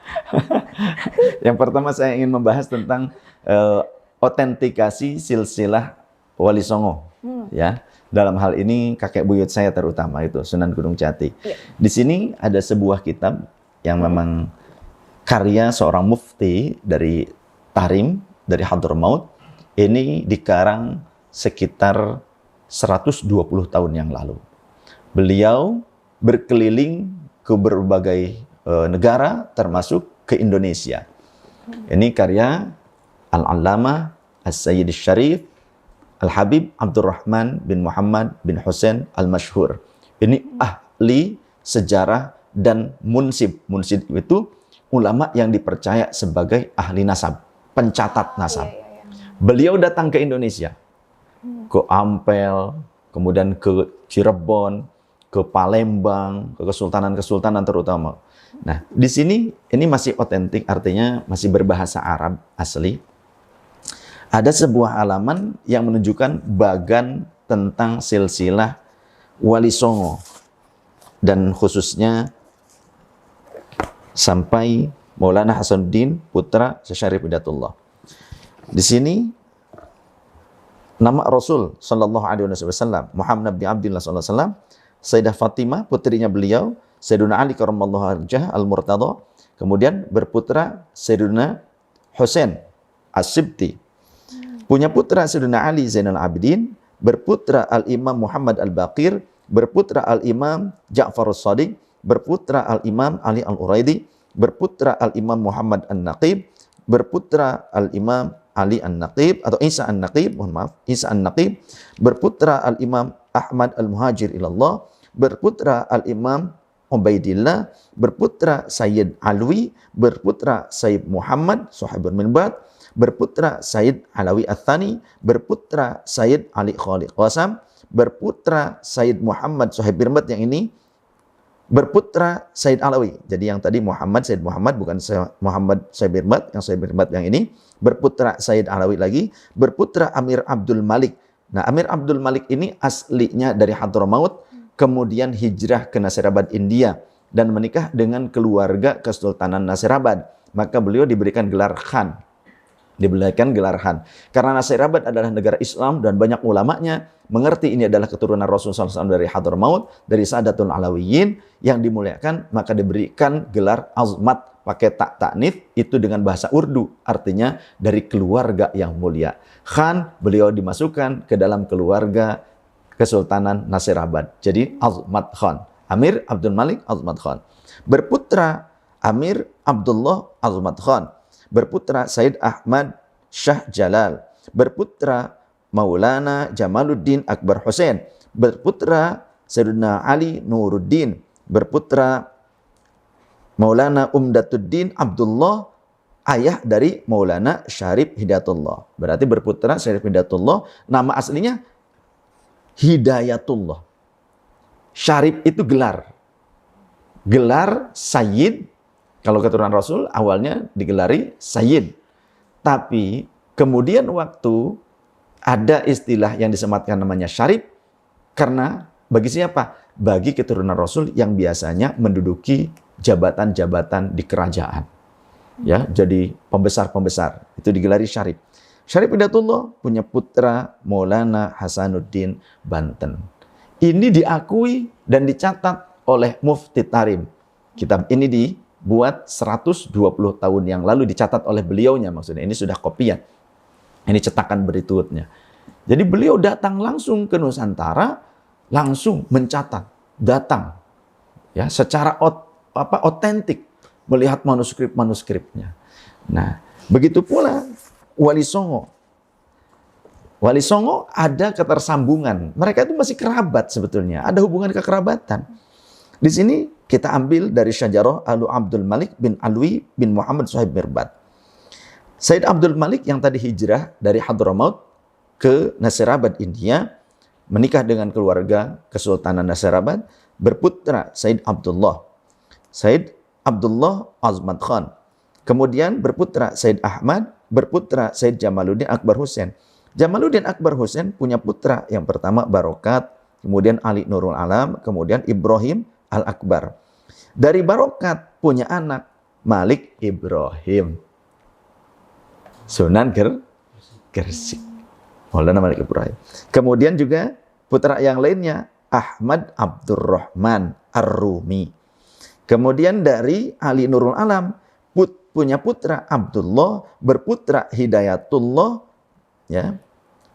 Yang pertama saya ingin membahas tentang otentikasi silsilah Wali Songo, ya. Dalam hal ini kakek buyut saya terutama itu Sunan Gunung Jati. Di sini ada sebuah kitab yang memang karya seorang mufti dari Tahrim, dari Hadramaut. Ini dikarang sekitar 120 tahun yang lalu. Beliau berkeliling ke berbagai negara termasuk ke Indonesia. Ini karya Al-Allamah As-Sayyid Syarif Al-Habib Abdurrahman bin Muhammad bin Hussein Al-Mashhur. Ini ahli sejarah dan munsib. Munsib itu ulama yang dipercaya sebagai ahli nasab, pencatat nasab. Beliau datang ke Indonesia, ke Ampel, kemudian ke Cirebon, ke Palembang, ke kesultanan-kesultanan terutama. Nah, di sini ini masih otentik, artinya masih berbahasa Arab asli. Ada sebuah halaman yang menunjukkan bagan tentang silsilah Wali Songo dan khususnya sampai Maulana Hasanuddin putra Syarif Hidayatullah. Di sini nama Rasul sallallahu alaihi wasallam Muhammad bin Abdullah sallallahu alaihi wasallam, Sayyidah Fatimah putrinya beliau, Sayyiduna Ali karramallahu wajhahu al-Murtada, kemudian berputra Sayyiduna Husain As-Sibti. Punya putra Sayyidina Ali Zainal Abidin, berputra Al-Imam Muhammad Al-Baqir, berputra Al-Imam Ja'far As-Sadiq, berputra Al-Imam Ali Al-Uraidi, berputra Al-Imam Muhammad An-Naqib, berputra Al-Imam Ali An-Naqib atau Isa An-Naqib, mohon maaf, Isa An-Naqib, berputra Al-Imam Ahmad Al-Muhajir ilallah, berputra Al-Imam Ubaidillah, berputra Sayyid Alwi, berputra Sayyid Muhammad Sahibul Minbad, berputra Sayyid Alawi Ats-Tsani, berputra Sayyid Ali Khalid Qasam, berputra Sayyid Muhammad Sahib Birmat, yang ini berputra Sayyid Alawi. Jadi yang tadi Sayyid Muhammad, bukan Muhammad Sahib Birmat, yang Sahib Birmat yang ini berputra Sayyid Alawi lagi, berputra Amir Abdul Malik. Nah, Amir Abdul Malik ini aslinya dari Hadramaut, kemudian hijrah ke Nasirabad, India, dan menikah dengan keluarga Kesultanan Nasirabad. Maka beliau diberikan gelar Khan. Karena Nasirabad adalah negara Islam dan banyak ulamanya mengerti ini adalah keturunan Rasulullah SAW dari Hadramaut, dari Sadatul Alawiyin yang dimuliakan, maka diberikan gelar Azmat pakai tak taknif, itu dengan bahasa Urdu, artinya dari keluarga yang mulia. Khan, beliau dimasukkan ke dalam keluarga Kesultanan Nasirabad. Jadi Azmat Khan, Amir Abdul Malik Azmat Khan. Berputra Amir Abdullah Azmat Khan, berputra Said Ahmad Shah Jalal, berputra Maulana Jamaluddin Akbar Hussein, berputra Sayyidina Ali Nuruddin, berputra Maulana Umdatuddin Abdullah, ayah dari Maulana Syarif Hidayatullah. Berarti berputra Syarif Hidayatullah, nama aslinya Hidayatullah. Syarif itu gelar. Gelar Sayyid, kalau keturunan Rasul awalnya digelari Sayyid. Tapi kemudian waktu ada istilah yang disematkan namanya Syarif, karena bagi siapa? Bagi keturunan Rasul yang biasanya menduduki jabatan-jabatan di kerajaan. Ya, jadi pembesar-pembesar. Itu digelari Syarif. Syarif Hidayatullah punya putra Maulana Hasanuddin Banten. Ini diakui dan dicatat oleh Mufti Tarim. Kitab ini dibuat 120 tahun yang lalu, dicatat oleh beliaunya maksudnya. Ini sudah kopian. Ini cetakan berikutnya. Jadi beliau datang langsung ke Nusantara, langsung mencatat, datang ya secara otentik melihat manuskrip-manuskripnya. Nah, begitu pula Wali Songo. Wali Songo ada ketersambungan. Mereka itu masih kerabat sebetulnya. Ada hubungan kekerabatan. Di sini kita ambil dari Syajarah Alu Abdul Malik bin Alwi bin Muhammad Suhaib Mirbad. Said Abdul Malik yang tadi hijrah dari Hadramaut ke Nasirabad, India, menikah dengan keluarga Kesultanan Nasirabad, berputra Said Abdullah. Said Abdullah Azmat Khan. Kemudian berputra Said Ahmad, berputra Said Jamaluddin Akbar Hussein. Jamaluddin Akbar Hussein punya putra yang pertama Barokat, kemudian Ali Nurul Alam, kemudian Ibrahim Al-Akbar. Dari Barokat punya anak Malik Ibrahim, Sunan Gresik. Maulana Malik Ibrahim. Kemudian juga putra yang lainnya Ahmad Abdurrahman Ar-Rumi. Kemudian dari Ali Nurul Alam punya putra Abdullah, berputra Hidayatullah, ya,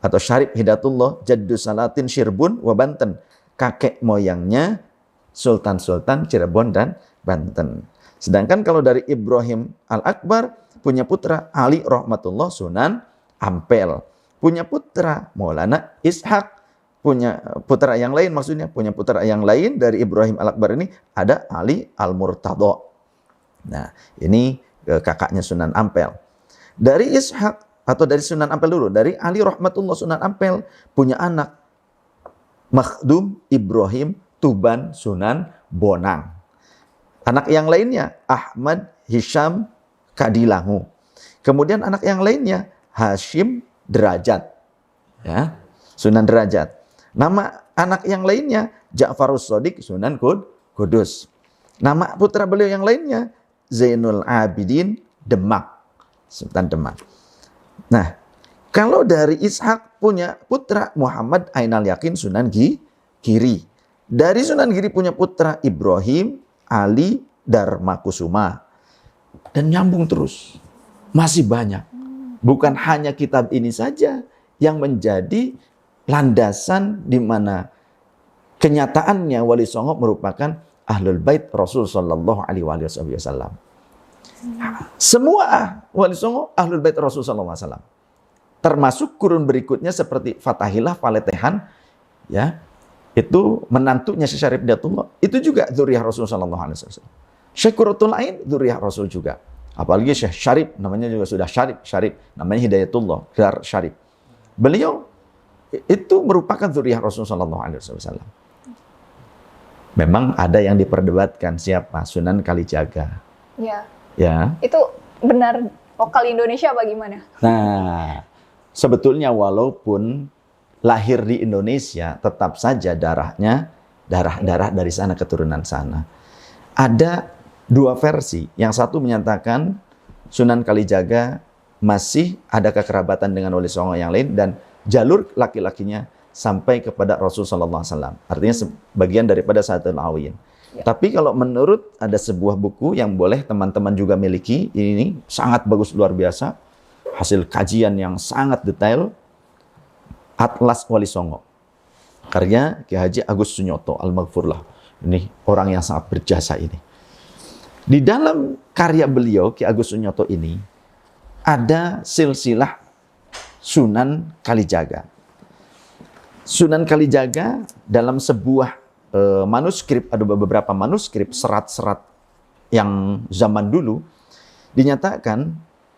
atau Syarif Hidayatullah Jaddu Salatin Cirebon wa Banten, kakek moyangnya Sultan-Sultan Cirebon dan Banten. Sedangkan kalau dari Ibrahim Al-Akbar punya putra Ali Rahmatullah Sunan Ampel, punya putra Maulana Ishaq, punya putra yang lain, maksudnya punya putra yang lain dari Ibrahim Al-Akbar ini ada Ali Al-Murtadha. Nah, ini kakaknya Sunan Ampel. Dari Ishaq atau dari Sunan Ampel dulu, dari Ali Rahmatullah Sunan Ampel punya anak Makhdum Ibrahim Tuban Sunan Bonang. Anak yang lainnya Ahmad Hisham Kadilangu. Kemudian anak yang lainnya Hashim Derajat, ya, Sunan Derajat. Nama anak yang lainnya Ja'farus Shadiq Sunan Kudus. Nama putra beliau yang lainnya Zainul Abidin Demak, Sultan Demak. Nah, kalau dari Ishak punya putra Muhammad Ainal Yakin Sunan Giri. Dari Sunan Giri punya putra Ibrahim Ali Darmakusuma. Dan nyambung terus. Masih banyak. Bukan hanya kitab ini saja yang menjadi landasan di mana kenyataannya Wali Songo merupakan Ahlul Bait Rasul sallallahu alaihi wasallam. Semua Wali Songo Ahlul Bait Rasul sallallahu alaihi wasallam. Termasuk kurun berikutnya seperti Fatahillah, Faletehan, ya. Itu menantunya Syarif Hidayatullah. Itu juga dzurriyyah Rasul sallallahu alaihi wasallam. Syekh Qurratul Ain dzurriyyah Rasul juga. Apalagi Syekh Syarif, namanya juga sudah Syarif, namanya Hidayatullah, gelar Syarif. Beliau itu merupakan dzurriyyah Rasul sallallahu alaihi wasallam. Memang ada yang diperdebatkan siapa? Sunan Kalijaga. Ya. Ya. Itu benar lokal Indonesia bagaimana? Nah, sebetulnya walaupun lahir di Indonesia, tetap saja darahnya darah dari sana, keturunan sana. Ada dua versi. Yang satu menyatakan Sunan Kalijaga masih ada kekerabatan dengan Wali Songo yang lain dan jalur laki-lakinya sampai kepada Rasul sallallahu alaihi wasallam. Artinya sebagian daripada Sayyidul Awin. Ya. Tapi kalau menurut ada sebuah buku yang boleh teman-teman juga miliki, ini sangat bagus, luar biasa. Hasil kajian yang sangat detail, Atlas Wali Songo. Karya Ki Haji Agus Sunyoto Al-Maghfurlah. Ini orang yang sangat berjasa ini. Di dalam karya beliau, Ki Agus Sunyoto ini, ada silsilah Sunan Kalijaga. Sunan Kalijaga dalam sebuah manuskrip, ada beberapa manuskrip, serat-serat yang zaman dulu, dinyatakan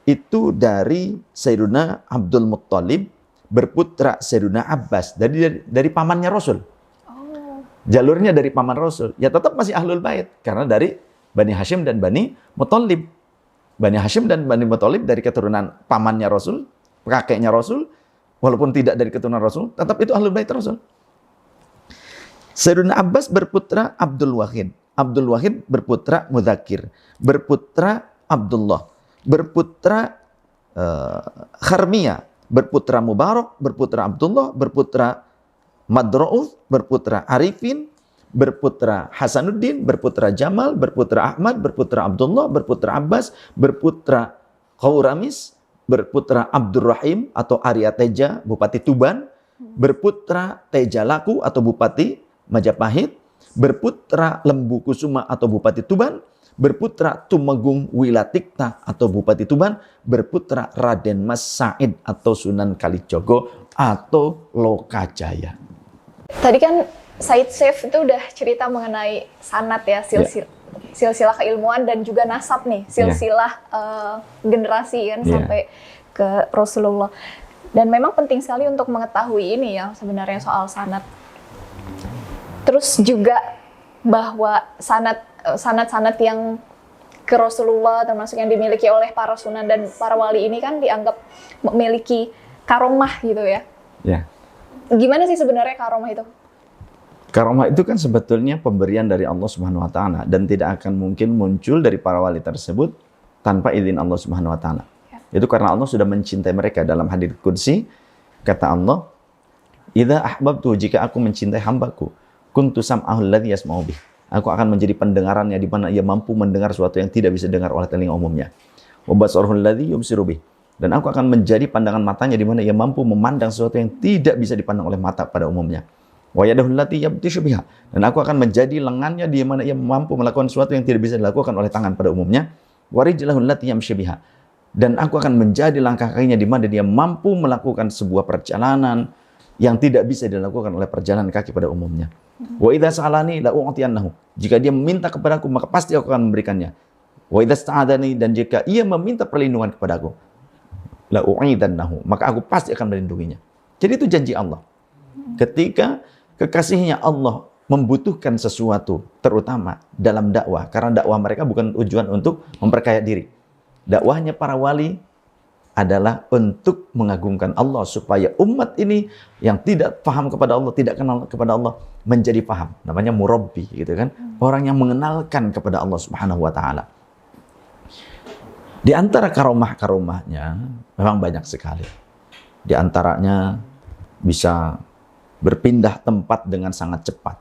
itu dari Sayyiduna Abdul Muttalib berputra Sayyidina Abbas dari pamannya Rasul. Oh. Jalurnya dari paman Rasul. Ya tetap masih Ahlul Bait karena dari Bani Hashim dan Bani Muthalib. Bani Hashim dan Bani Muthalib dari keturunan pamannya Rasul, kakeknya Rasul, walaupun tidak dari keturunan Rasul, tetap itu Ahlul Bait Rasul. Sayyidina Abbas berputra Abdul Wahid. Abdul Wahid berputra Mudzakir. Berputra Abdullah. Berputra Kharmiyah. Berputra Mubarak. Berputra Abdullah. Berputra Madra'uf. Berputra Arifin. Berputra Hasanuddin. Berputra Jamal. Berputra Ahmad. Berputra Abdullah. Berputra Abbas. Berputra Qauramis. Berputra Abdurrahim atau Arya Teja, Bupati Tuban. Berputra Tejalaku atau Bupati Majapahit, berputra Lembu Kusuma atau Bupati Tuban, berputra Tumenggung Wilatikta atau Bupati Tuban, berputra Raden Mas Said atau Sunan Kalijogo atau Lokajaya. Tadi kan Said Saif itu udah cerita mengenai sanad ya, silsilah keilmuan dan juga nasab nih, silsilah generasi kan sampai ke Rasulullah. Dan memang penting sekali untuk mengetahui ini ya sebenarnya soal sanad. Terus juga bahwa sanad-sanad yang ke Rasulullah termasuk yang dimiliki oleh para sunan dan para wali ini kan dianggap memiliki karomah gitu ya. Ya. Gimana sih sebenarnya karomah itu? Karomah itu kan sebetulnya pemberian dari Allah Subhanahu wa taala dan tidak akan mungkin muncul dari para wali tersebut tanpa izin Allah Subhanahu wa taala. Ya. Itu karena Allah sudah mencintai mereka. Dalam hadits qudsi kata Allah, "Idza ahbabtu, jika aku mencintai hambaku, kuntu sam'ahul ladzi yasma'u bih." Aku akan menjadi pendengarannya di mana ia mampu mendengar sesuatu yang tidak bisa dengar oleh telinga umumnya. Wa basarul ladzi yubsiru bih. Dan aku akan menjadi pandangan matanya di mana ia mampu memandang sesuatu yang tidak bisa dipandang oleh mata pada umumnya. Wa yadahul lati yabtishu biha. Dan aku akan menjadi lengannya di mana ia mampu melakukan sesuatu yang tidak bisa dilakukan oleh tangan pada umumnya. Wa rijlahul lati yamshi biha. Dan aku akan menjadi langkah kakinya di mana dia mampu melakukan sebuah perjalanan yang tidak bisa dilakukan oleh perjalanan kaki pada umumnya. Wa idza sa'alani la u'tiyannahu. Jika dia meminta kepadaku maka pasti aku akan memberikannya. Wa idza sta'adani, dan jika ia meminta perlindungan kepadaku, la u'idannahu, maka aku pasti akan melindunginya. Jadi itu janji Allah. Ketika kekasihnya Allah membutuhkan sesuatu, terutama dalam dakwah, karena dakwah mereka bukan tujuan untuk memperkaya diri. Dakwahnya para wali adalah untuk mengagungkan Allah supaya umat ini yang tidak paham kepada Allah, tidak kenal kepada Allah menjadi paham. Namanya murabbi gitu kan. Orang yang mengenalkan kepada Allah Subhanahu wa taala. Di antara karomah-karomahnya memang banyak sekali. Di antaranya bisa berpindah tempat dengan sangat cepat.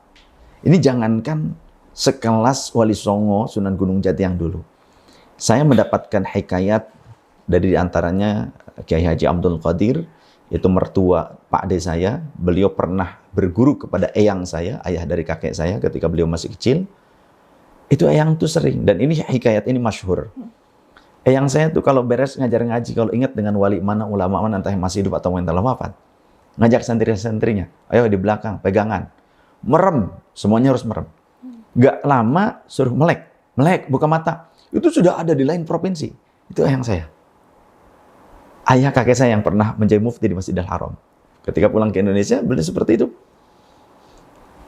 Ini jangankan sekelas Wali Songo Sunan Gunung Jati yang dulu. Saya mendapatkan hikayat dari antaranya Kiai Haji Abdul Qadir, itu mertua Pak De saya. Beliau pernah berguru kepada eyang saya, ayah dari kakek saya ketika beliau masih kecil. Itu eyang tuh sering, dan ini hikayat ini masyhur. Eyang saya tuh kalau beres ngajar ngaji, kalau ingat dengan wali mana, ulama mana, entah yang masih hidup atau yang telah wafat, ngajak santri-santrinya, ayo di belakang, pegangan. Merem, semuanya harus merem. Gak lama suruh melek, buka mata. Itu sudah ada di lain provinsi. Itu eyang saya. Ayah kakek saya yang pernah menjadi mufti di Masjidil Haram. Ketika pulang ke Indonesia, beliau seperti itu.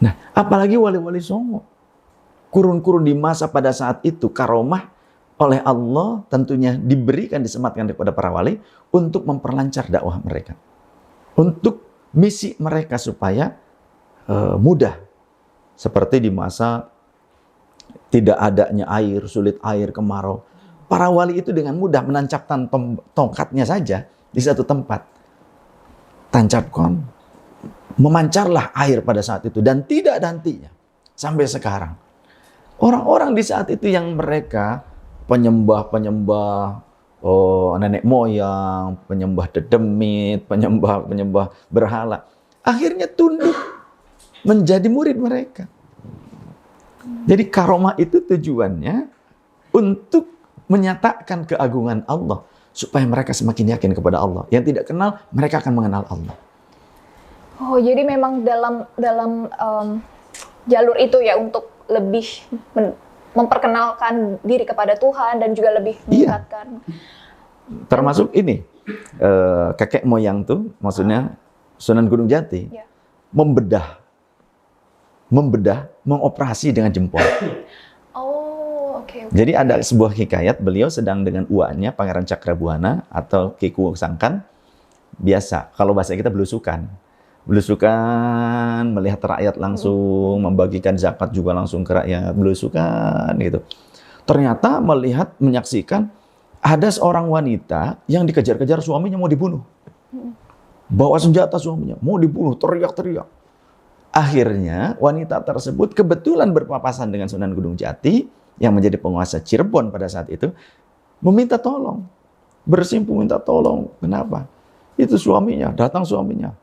Nah, apalagi wali-wali Songo. Kurun-kurun di masa pada saat itu, karomah oleh Allah tentunya diberikan, disematkan kepada para wali untuk memperlancar dakwah mereka. Untuk misi mereka supaya mudah. Seperti di masa tidak adanya air, sulit air, kemarau. Para wali itu dengan mudah menancapkan tongkatnya saja di satu tempat. Tancapkan, memancarlah air pada saat itu. Dan tidak ada hentinya. Sampai sekarang. Orang-orang di saat itu yang mereka penyembah nenek moyang, penyembah dedemit, penyembah berhala, akhirnya tunduk menjadi murid mereka. Jadi karomah itu tujuannya untuk menyatakan keagungan Allah supaya mereka semakin yakin kepada Allah. Yang tidak kenal, mereka akan mengenal Allah. Oh, jadi memang dalam jalur itu ya untuk lebih memperkenalkan diri kepada Tuhan dan juga lebih meningkatkan. Termasuk ini, kakek moyang tuh, maksudnya Sunan Gunung Jati, Ya. membedah, mengoperasi dengan jempol. Oh, oke. Jadi ada sebuah hikayat, beliau sedang dengan uaknya Pangeran Cakrabuana atau Ki Kuwo Sangkan, biasa, kalau bahasa kita belusukan, melihat rakyat langsung, membagikan zakat juga langsung ke rakyat, belusukan gitu. Ternyata menyaksikan ada seorang wanita yang dikejar-kejar suaminya mau dibunuh. Bawa senjata suaminya, mau dibunuh, teriak-teriak. Akhirnya wanita tersebut kebetulan berpapasan dengan Sunan Gunung Jati yang menjadi penguasa Cirebon pada saat itu, meminta tolong. Bersimpuh minta tolong. Kenapa? Itu suaminya, datang suaminya.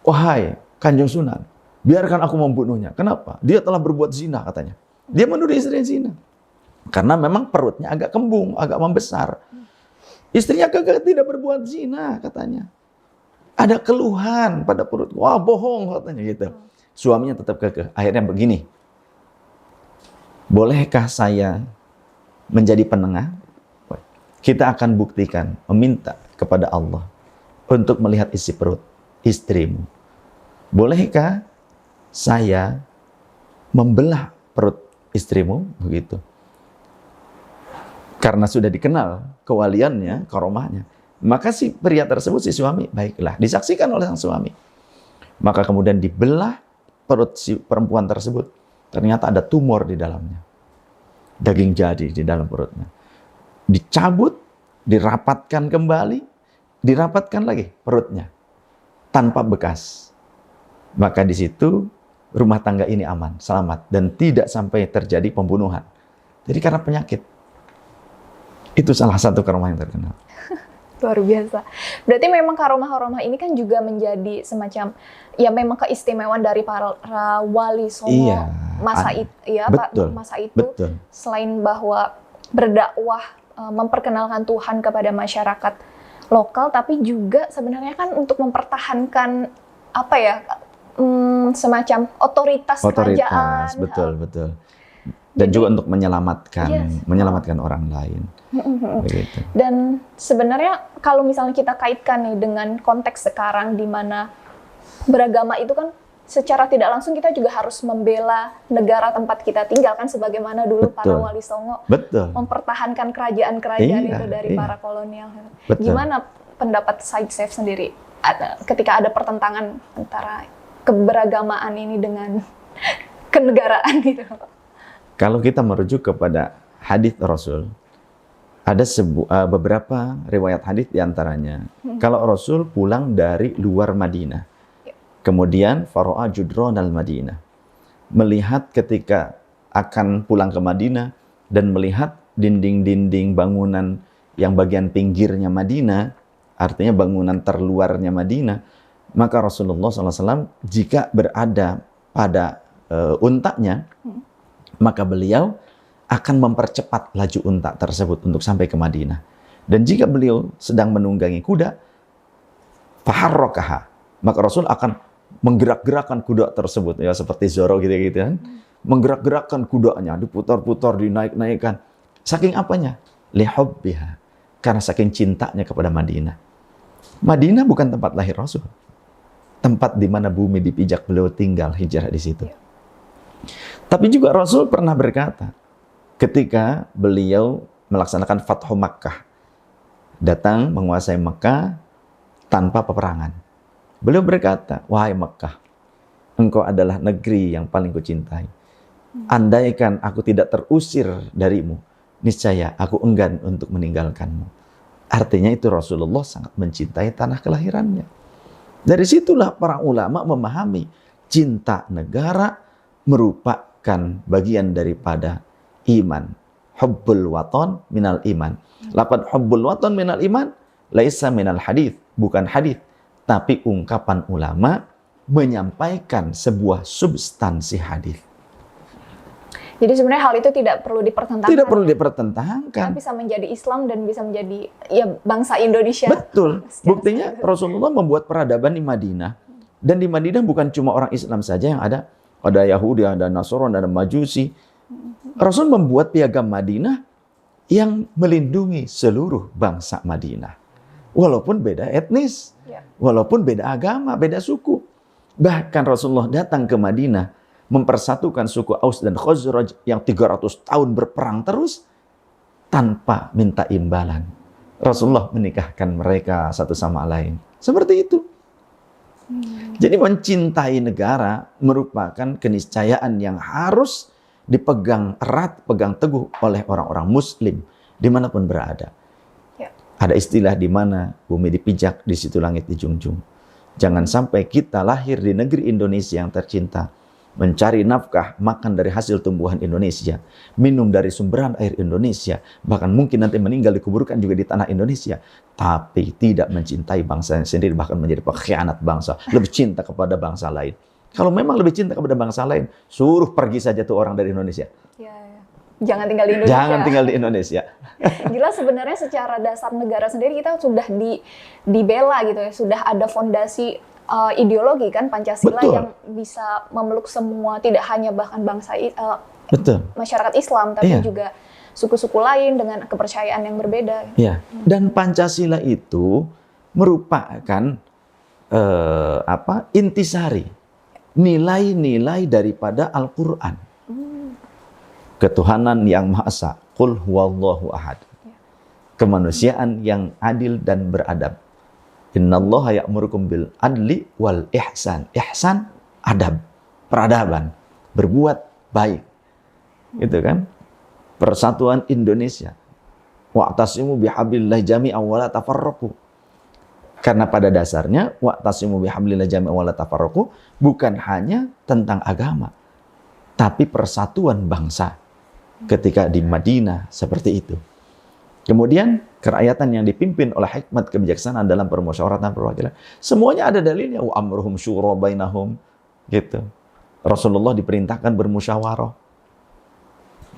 Wahai Kanjeng Sunan, biarkan aku membunuhnya. Kenapa? Dia telah berbuat zina katanya. Dia menuduh istrinya zina. Karena memang perutnya agak kembung, agak membesar. Istrinya tidak berbuat zina katanya. Ada keluhan pada perut. Wah, bohong katanya gitu. Suaminya tetap kekeh. Akhirnya begini. Bolehkah saya menjadi penengah? Kita akan buktikan, meminta kepada Allah untuk melihat isi perut istrimu. Bolehkah saya membelah perut istrimu? Begitu. Karena sudah dikenal kewaliannya, karomahnya. Maka si pria tersebut, si suami, baiklah, disaksikan oleh sang suami. Maka kemudian dibelah perut si perempuan tersebut. Ternyata ada tumor di dalamnya. Daging jadi di dalam perutnya. Dicabut, dirapatkan kembali, dirapatkan lagi perutnya. Tanpa bekas. Maka di situ rumah tangga ini aman, selamat. Dan tidak sampai terjadi pembunuhan. Jadi karena penyakit. Itu salah satu karomah yang terkenal. Luar biasa. Berarti memang karomah-karomah ini kan juga menjadi semacam, ya memang keistimewaan dari para wali songo masa itu. Betul. Selain bahwa berdakwah, memperkenalkan Tuhan kepada masyarakat lokal, tapi juga sebenarnya kan untuk mempertahankan semacam otoritas kerajaan. Betul. Dan juga untuk menyelamatkan orang lain. Begitu. Dan sebenarnya kalau misalnya kita kaitkan nih dengan konteks sekarang di mana beragama itu kan secara tidak langsung kita juga harus membela negara tempat kita tinggal kan, sebagaimana dulu para wali songo mempertahankan kerajaan-kerajaan itu dari para kolonial. Gimana pendapat Said Seif sendiri ketika ada pertentangan antara keberagamaan ini dengan kenegaraan gitu? Kalau kita merujuk kepada hadis Rasul, ada beberapa riwayat hadis diantaranya. Kalau Rasul pulang dari luar Madinah, kemudian Faro'a Judron al-Madinah, melihat ketika akan pulang ke Madinah dan melihat dinding-dinding bangunan yang bagian pinggirnya Madinah, artinya bangunan terluarnya Madinah, maka Rasulullah SAW jika berada pada untanya, maka beliau akan mempercepat laju unta tersebut untuk sampai ke Madinah. Dan jika beliau sedang menunggangi kuda, faharrakaha, maka Rasul akan menggerak-gerakkan kuda tersebut, ya seperti Zoro gitu-gitu kan. Menggerak-gerakkan kudanya, diputar-putar, dinaik-naikkan. Saking apanya? Lihubbiha. Karena saking cintanya kepada Madinah. Madinah bukan tempat lahir Rasul. Tempat di mana bumi dipijak beliau tinggal, hijrah di situ. Tapi juga Rasul pernah berkata, ketika beliau melaksanakan Fathu Makkah, datang menguasai Makkah tanpa peperangan. Beliau berkata, wahai Makkah, engkau adalah negeri yang paling kucintai. Andaikan aku tidak terusir darimu, niscaya aku enggan untuk meninggalkanmu. Artinya itu Rasulullah sangat mencintai tanah kelahirannya. Dari situlah para ulama memahami cinta negara merupakan bagian daripada iman. Hubbul waton minal iman. Lafaz hubbul waton minal iman laisa minal hadith, bukan hadith, tapi ungkapan ulama menyampaikan sebuah substansi hadith. Jadi sebenarnya hal itu tidak perlu dipertentangkan. Tidak perlu dipertentangkan. Kan bisa menjadi Islam dan bisa menjadi ya bangsa Indonesia. Betul. Buktinya Rasulullah membuat peradaban di Madinah. Dan di Madinah bukan cuma orang Islam saja yang ada. Ada Yahudi, ada Nasrani, ada Majusi. Rasul membuat piagam Madinah yang melindungi seluruh bangsa Madinah. walaupun beda etnis, walaupun beda agama, beda suku. Bahkan Rasulullah datang ke Madinah mempersatukan suku Aus dan Khazraj yang 300 tahun berperang terus tanpa minta imbalan. Rasulullah menikahkan mereka satu sama lain. Seperti itu. Jadi mencintai negara merupakan keniscayaan yang harus dipegang erat, pegang teguh oleh orang-orang muslim dimanapun berada. Ada istilah di mana bumi dipijak, di situ langit dijunjung. Jangan sampai kita lahir di negeri Indonesia yang tercinta, mencari nafkah, makan dari hasil tumbuhan Indonesia, minum dari sumberan air Indonesia, bahkan mungkin nanti meninggal dikuburkan juga di tanah Indonesia, tapi tidak mencintai bangsa sendiri, bahkan menjadi pengkhianat bangsa, lebih cinta kepada bangsa lain. Kalau memang lebih cinta kepada bangsa lain, suruh pergi saja tuh orang dari Indonesia. Jangan tinggal di Indonesia. Jangan tinggal di Indonesia. Jelas sebenarnya secara dasar negara sendiri kita sudah dibela gitu ya, sudah ada fondasi ideologi kan Pancasila. Betul. Yang bisa memeluk semua, tidak hanya bahkan bangsa masyarakat Islam, tapi juga suku-suku lain dengan kepercayaan yang berbeda. Iya. Dan Pancasila itu merupakan intisari, nilai-nilai daripada Al-Quran. Ketuhanan yang Maha Esa, Qul huwallahu ahad. Kemanusiaan yang adil dan beradab. Innallaha ya'murukum bil adli wal ihsan. Ihsan, adab, peradaban, berbuat baik. Gitu kan? Persatuan Indonesia. Wa'tasimu bihablillahi jami'an wa la tafarraqu. Karena pada dasarnya wa'tasimu bihablillahi jami'an wa la tafarraqu bukan hanya tentang agama, tapi persatuan bangsa. Ketika di Madinah seperti itu. Kemudian kerakyatan yang dipimpin oleh hikmat kebijaksanaan dalam permusyawaratan perwakilan, semuanya ada dalilnya. Wa amruhum syura bainahum, gitu. Rasulullah diperintahkan bermusyawarah.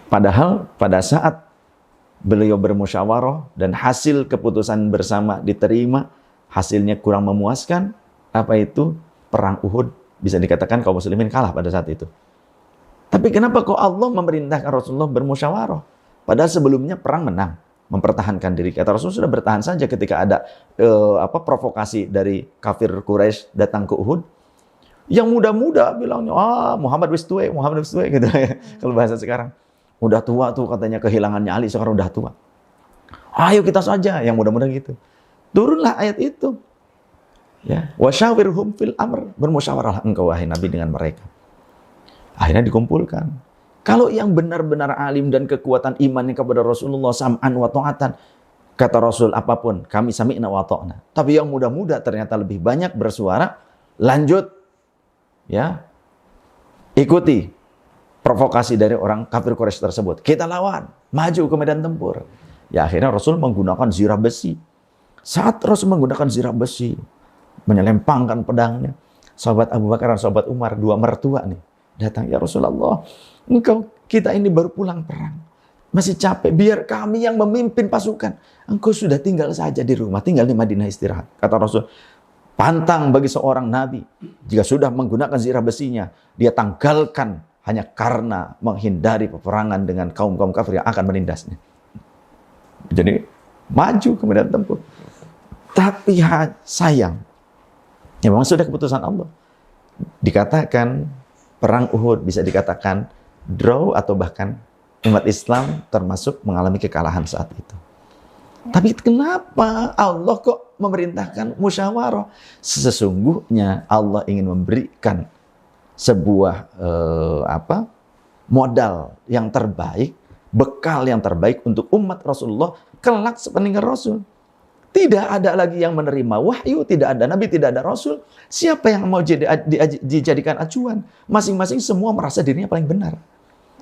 Padahal pada saat beliau bermusyawarah dan hasil keputusan bersama diterima, hasilnya kurang memuaskan, apa itu? Perang Uhud, bisa dikatakan kaum muslimin kalah pada saat itu. Tapi kenapa kok Allah memerintahkan Rasulullah bermusyawarah? Padahal sebelumnya perang menang, mempertahankan diri. Kata Rasul sudah bertahan saja ketika ada provokasi dari kafir Quraisy datang ke Uhud. Yang muda-muda bilangnya, Muhammad wis tuwe gitu ya. Kalau bahasa sekarang. Udah tua tuh katanya, kehilangannya Ali sekarang udah tua. Ayo kita saja, yang muda-muda gitu. Turunlah ayat itu. Ya, wasyawirhum fil amr, bermusyawarahlah engkau wahai Nabi dengan mereka. Akhirnya dikumpulkan. Kalau yang benar-benar alim dan kekuatan imannya kepada Rasulullah sam'an wa ta'atan, kata Rasul apapun, kami sami'na wa ta'na. Tapi yang muda-muda ternyata lebih banyak bersuara, lanjut, ya, ikuti provokasi dari orang kafir Quraisy tersebut. Kita lawan, maju ke medan tempur. Ya akhirnya Rasul menggunakan zirah besi. Saat Rasul menggunakan zirah besi, menyelempangkan pedangnya, sahabat Abu Bakar dan sahabat Umar, dua mertua nih, datang, ya Rasulullah, kita ini baru pulang perang. Masih capek, biar kami yang memimpin pasukan. Engkau sudah tinggal saja di rumah, tinggal di Madinah istirahat. Kata Rasul, pantang bagi seorang Nabi, jika sudah menggunakan zirah besinya, dia tanggalkan hanya karena menghindari peperangan dengan kaum-kaum kafir yang akan menindasnya. Jadi, maju ke medan tempur. Tapi sayang, ya memang sudah keputusan Allah. Dikatakan, Perang Uhud bisa dikatakan draw atau bahkan umat Islam termasuk mengalami kekalahan saat itu. Tapi kenapa Allah kok memerintahkan musyawarah? Sesungguhnya Allah ingin memberikan sebuah modal yang terbaik, bekal yang terbaik untuk umat Rasulullah kelak sepeninggal Rasul. Tidak ada lagi yang menerima wahyu, tidak ada nabi, tidak ada rasul. Siapa yang mau dijadikan acuan? Masing-masing semua merasa dirinya paling benar.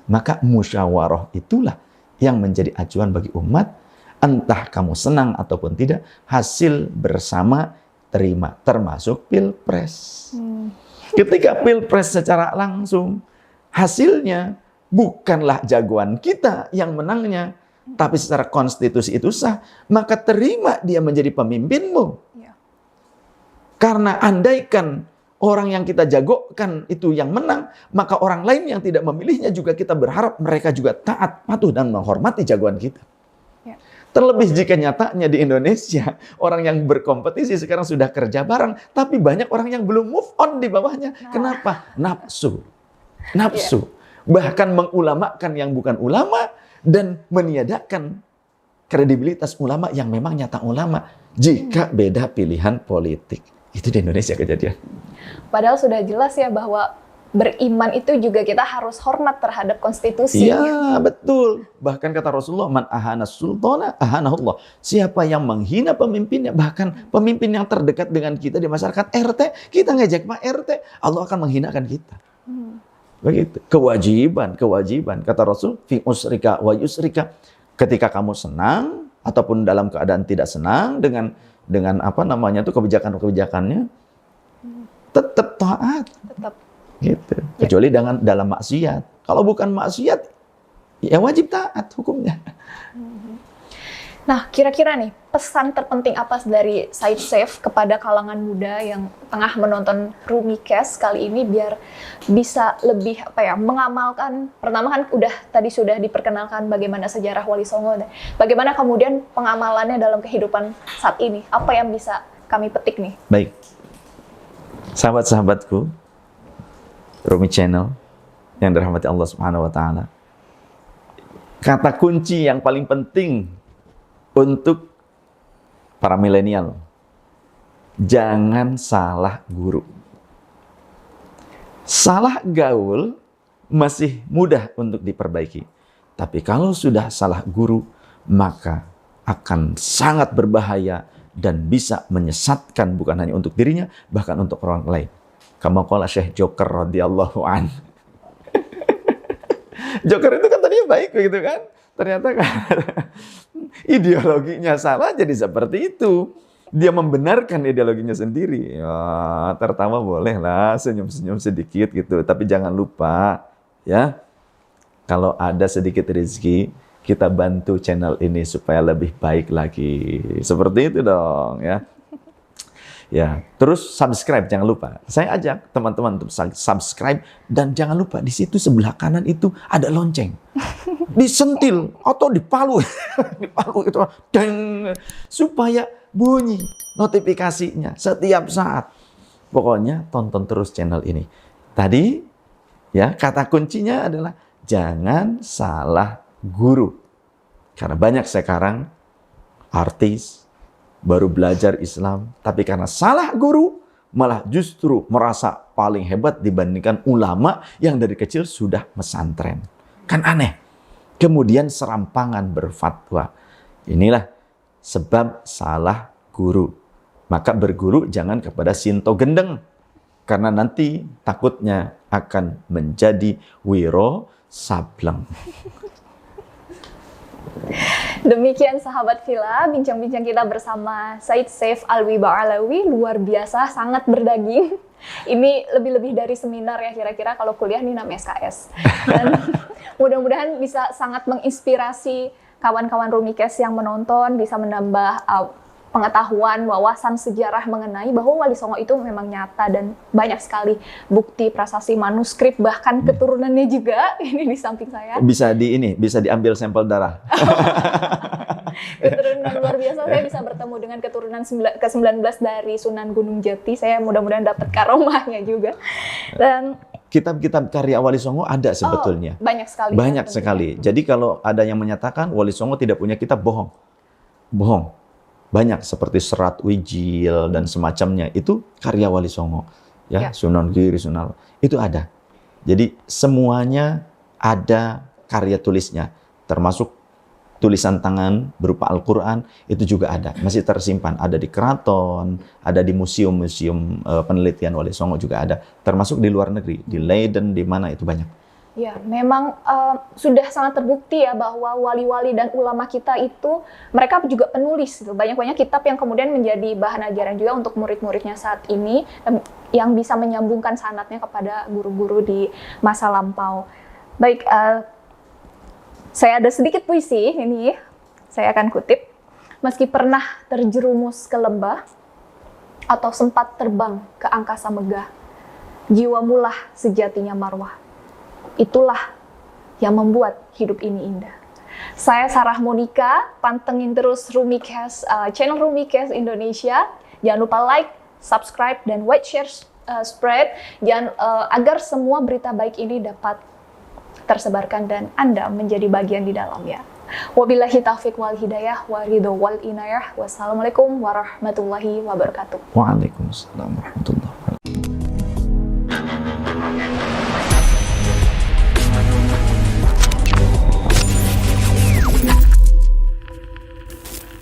Maka musyawarah itulah yang menjadi acuan bagi umat. Entah kamu senang ataupun tidak, hasil bersama terima, termasuk pilpres. Ketika pilpres secara langsung, hasilnya bukanlah jagoan kita yang menangnya, tapi secara konstitusi itu sah, maka terima dia menjadi pemimpinmu. Ya. Karena andaikan orang yang kita jagokan itu yang menang, maka orang lain yang tidak memilihnya juga kita berharap mereka juga taat, patuh, dan menghormati jagoan kita. Ya. Terlebih jika nyatanya di Indonesia, orang yang berkompetisi sekarang sudah kerja bareng, tapi banyak orang yang belum move on di bawahnya. Kenapa? Nafsu. Nafsu. Bahkan mengulamakan yang bukan ulama, dan meniadakan kredibilitas ulama yang memang nyata ulama, jika beda pilihan politik. Itu di Indonesia kejadian. Padahal sudah jelas ya bahwa beriman itu juga kita harus hormat terhadap konstitusi. Iya, betul. Bahkan kata Rasulullah, man ahana sultana ahanahullah. Siapa yang menghina pemimpinnya, bahkan pemimpin yang terdekat dengan kita di masyarakat RT, kita ngejek Pak RT, Allah akan menghinakan kita. Begitu. Kewajiban. Kata Rasul, fi usrika wa yusrika. Ketika kamu senang ataupun dalam keadaan tidak senang dengan kebijakannya, tetap taat. Tetap. Gitu. Kecuali dalam maksiat. Kalau bukan maksiat, ya wajib taat hukumnya. Nah, kira-kira nih, pesan terpenting apa dari Said Seif kepada kalangan muda yang tengah menonton Rumikes kali ini biar bisa lebih mengamalkan, pertama kan tadi sudah diperkenalkan bagaimana sejarah Wali Songo, bagaimana kemudian pengamalannya dalam kehidupan saat ini, apa yang bisa kami petik nih? Baik, sahabat-sahabatku, Rumi Channel yang dirahmati Allah Subhanahu wa taala. Kata kunci yang paling penting untuk para milenial, jangan salah guru. Salah gaul masih mudah untuk diperbaiki. Tapi kalau sudah salah guru, maka akan sangat berbahaya dan bisa menyesatkan bukan hanya untuk dirinya, bahkan untuk orang lain. Kama qala Syekh Joker radhiyallahu an. Joker itu kan tadinya baik begitu kan? Ternyata kan ideologinya salah jadi seperti itu. Dia membenarkan ideologinya sendiri. Ya, tertawa boleh lah, senyum-senyum sedikit gitu. Tapi jangan lupa ya, kalau ada sedikit rezeki, kita bantu channel ini supaya lebih baik lagi. Seperti itu dong ya. Ya, terus subscribe jangan lupa. Saya ajak teman-teman untuk subscribe dan jangan lupa di situ sebelah kanan itu ada lonceng. Disentil atau dipalu. Dipalu itu deng, supaya bunyi notifikasinya setiap saat. Pokoknya tonton terus channel ini. Tadi ya, kata kuncinya adalah jangan salah guru. Karena banyak sekarang artis baru belajar Islam, tapi karena salah guru, malah justru merasa paling hebat dibandingkan ulama yang dari kecil sudah pesantren. Kan aneh. Kemudian serampangan berfatwa. Inilah sebab salah guru. Maka berguru jangan kepada Sinto Gendeng. Karena nanti takutnya akan menjadi Wiro Sableng. Demikian sahabat Villa, bincang-bincang kita bersama Said Seif Alwi Ba'alawi, luar biasa, sangat berdaging. Ini lebih-lebih dari seminar ya kira-kira, kalau kuliah ini namanya SKS. Dan mudah-mudahan bisa sangat menginspirasi kawan-kawan Rumikes yang menonton, bisa menambah pengetahuan, wawasan sejarah mengenai bahwa Wali Songo itu memang nyata dan banyak sekali bukti, prasasti, manuskrip, bahkan keturunannya juga. Ini di samping saya. Bisa diambil sampel darah. Keturunan luar biasa, saya bisa bertemu dengan keturunan ke-19 dari Sunan Gunung Jati. Saya mudah-mudahan dapat karomahnya juga. Dan kitab-kitab karya Wali Songo ada sebetulnya. Banyak sekali. Banyak sekali. Jadi kalau ada yang menyatakan Wali Songo tidak punya kitab, bohong. Bohong. Banyak seperti Serat Wijil dan semacamnya, itu karya Wali Songo. Ya, Sunan Giri, Sunan, itu ada. Jadi semuanya ada karya tulisnya, termasuk tulisan tangan berupa Al-Quran, itu juga ada. Masih tersimpan, ada di keraton, ada di museum-museum penelitian Wali Songo juga ada. Termasuk di luar negeri, di Leiden, di mana itu banyak. Ya, memang sudah sangat terbukti ya bahwa wali-wali dan ulama kita itu mereka juga penulis. Banyak-banyak kitab yang kemudian menjadi bahan ajaran juga untuk murid-muridnya saat ini, yang bisa menyambungkan sanadnya kepada guru-guru di masa lampau. Baik, saya ada sedikit puisi ini, saya akan kutip. Meski pernah terjerumus ke lembah atau sempat terbang ke angkasa megah, jiwamulah sejatinya marwah. Itulah yang membuat hidup ini indah. Saya Sarah Monica, pantengin terus Rumicast, channel Rumicast Indonesia. Jangan lupa like, subscribe, dan share, spread, agar semua berita baik ini dapat tersebarkan dan Anda menjadi bagian di dalamnya. Wabillahi taufiq wal hidayah wa ridho wal inayah. Wassalamualaikum warahmatullahi wabarakatuh. Waalaikumsalam warahmatullahi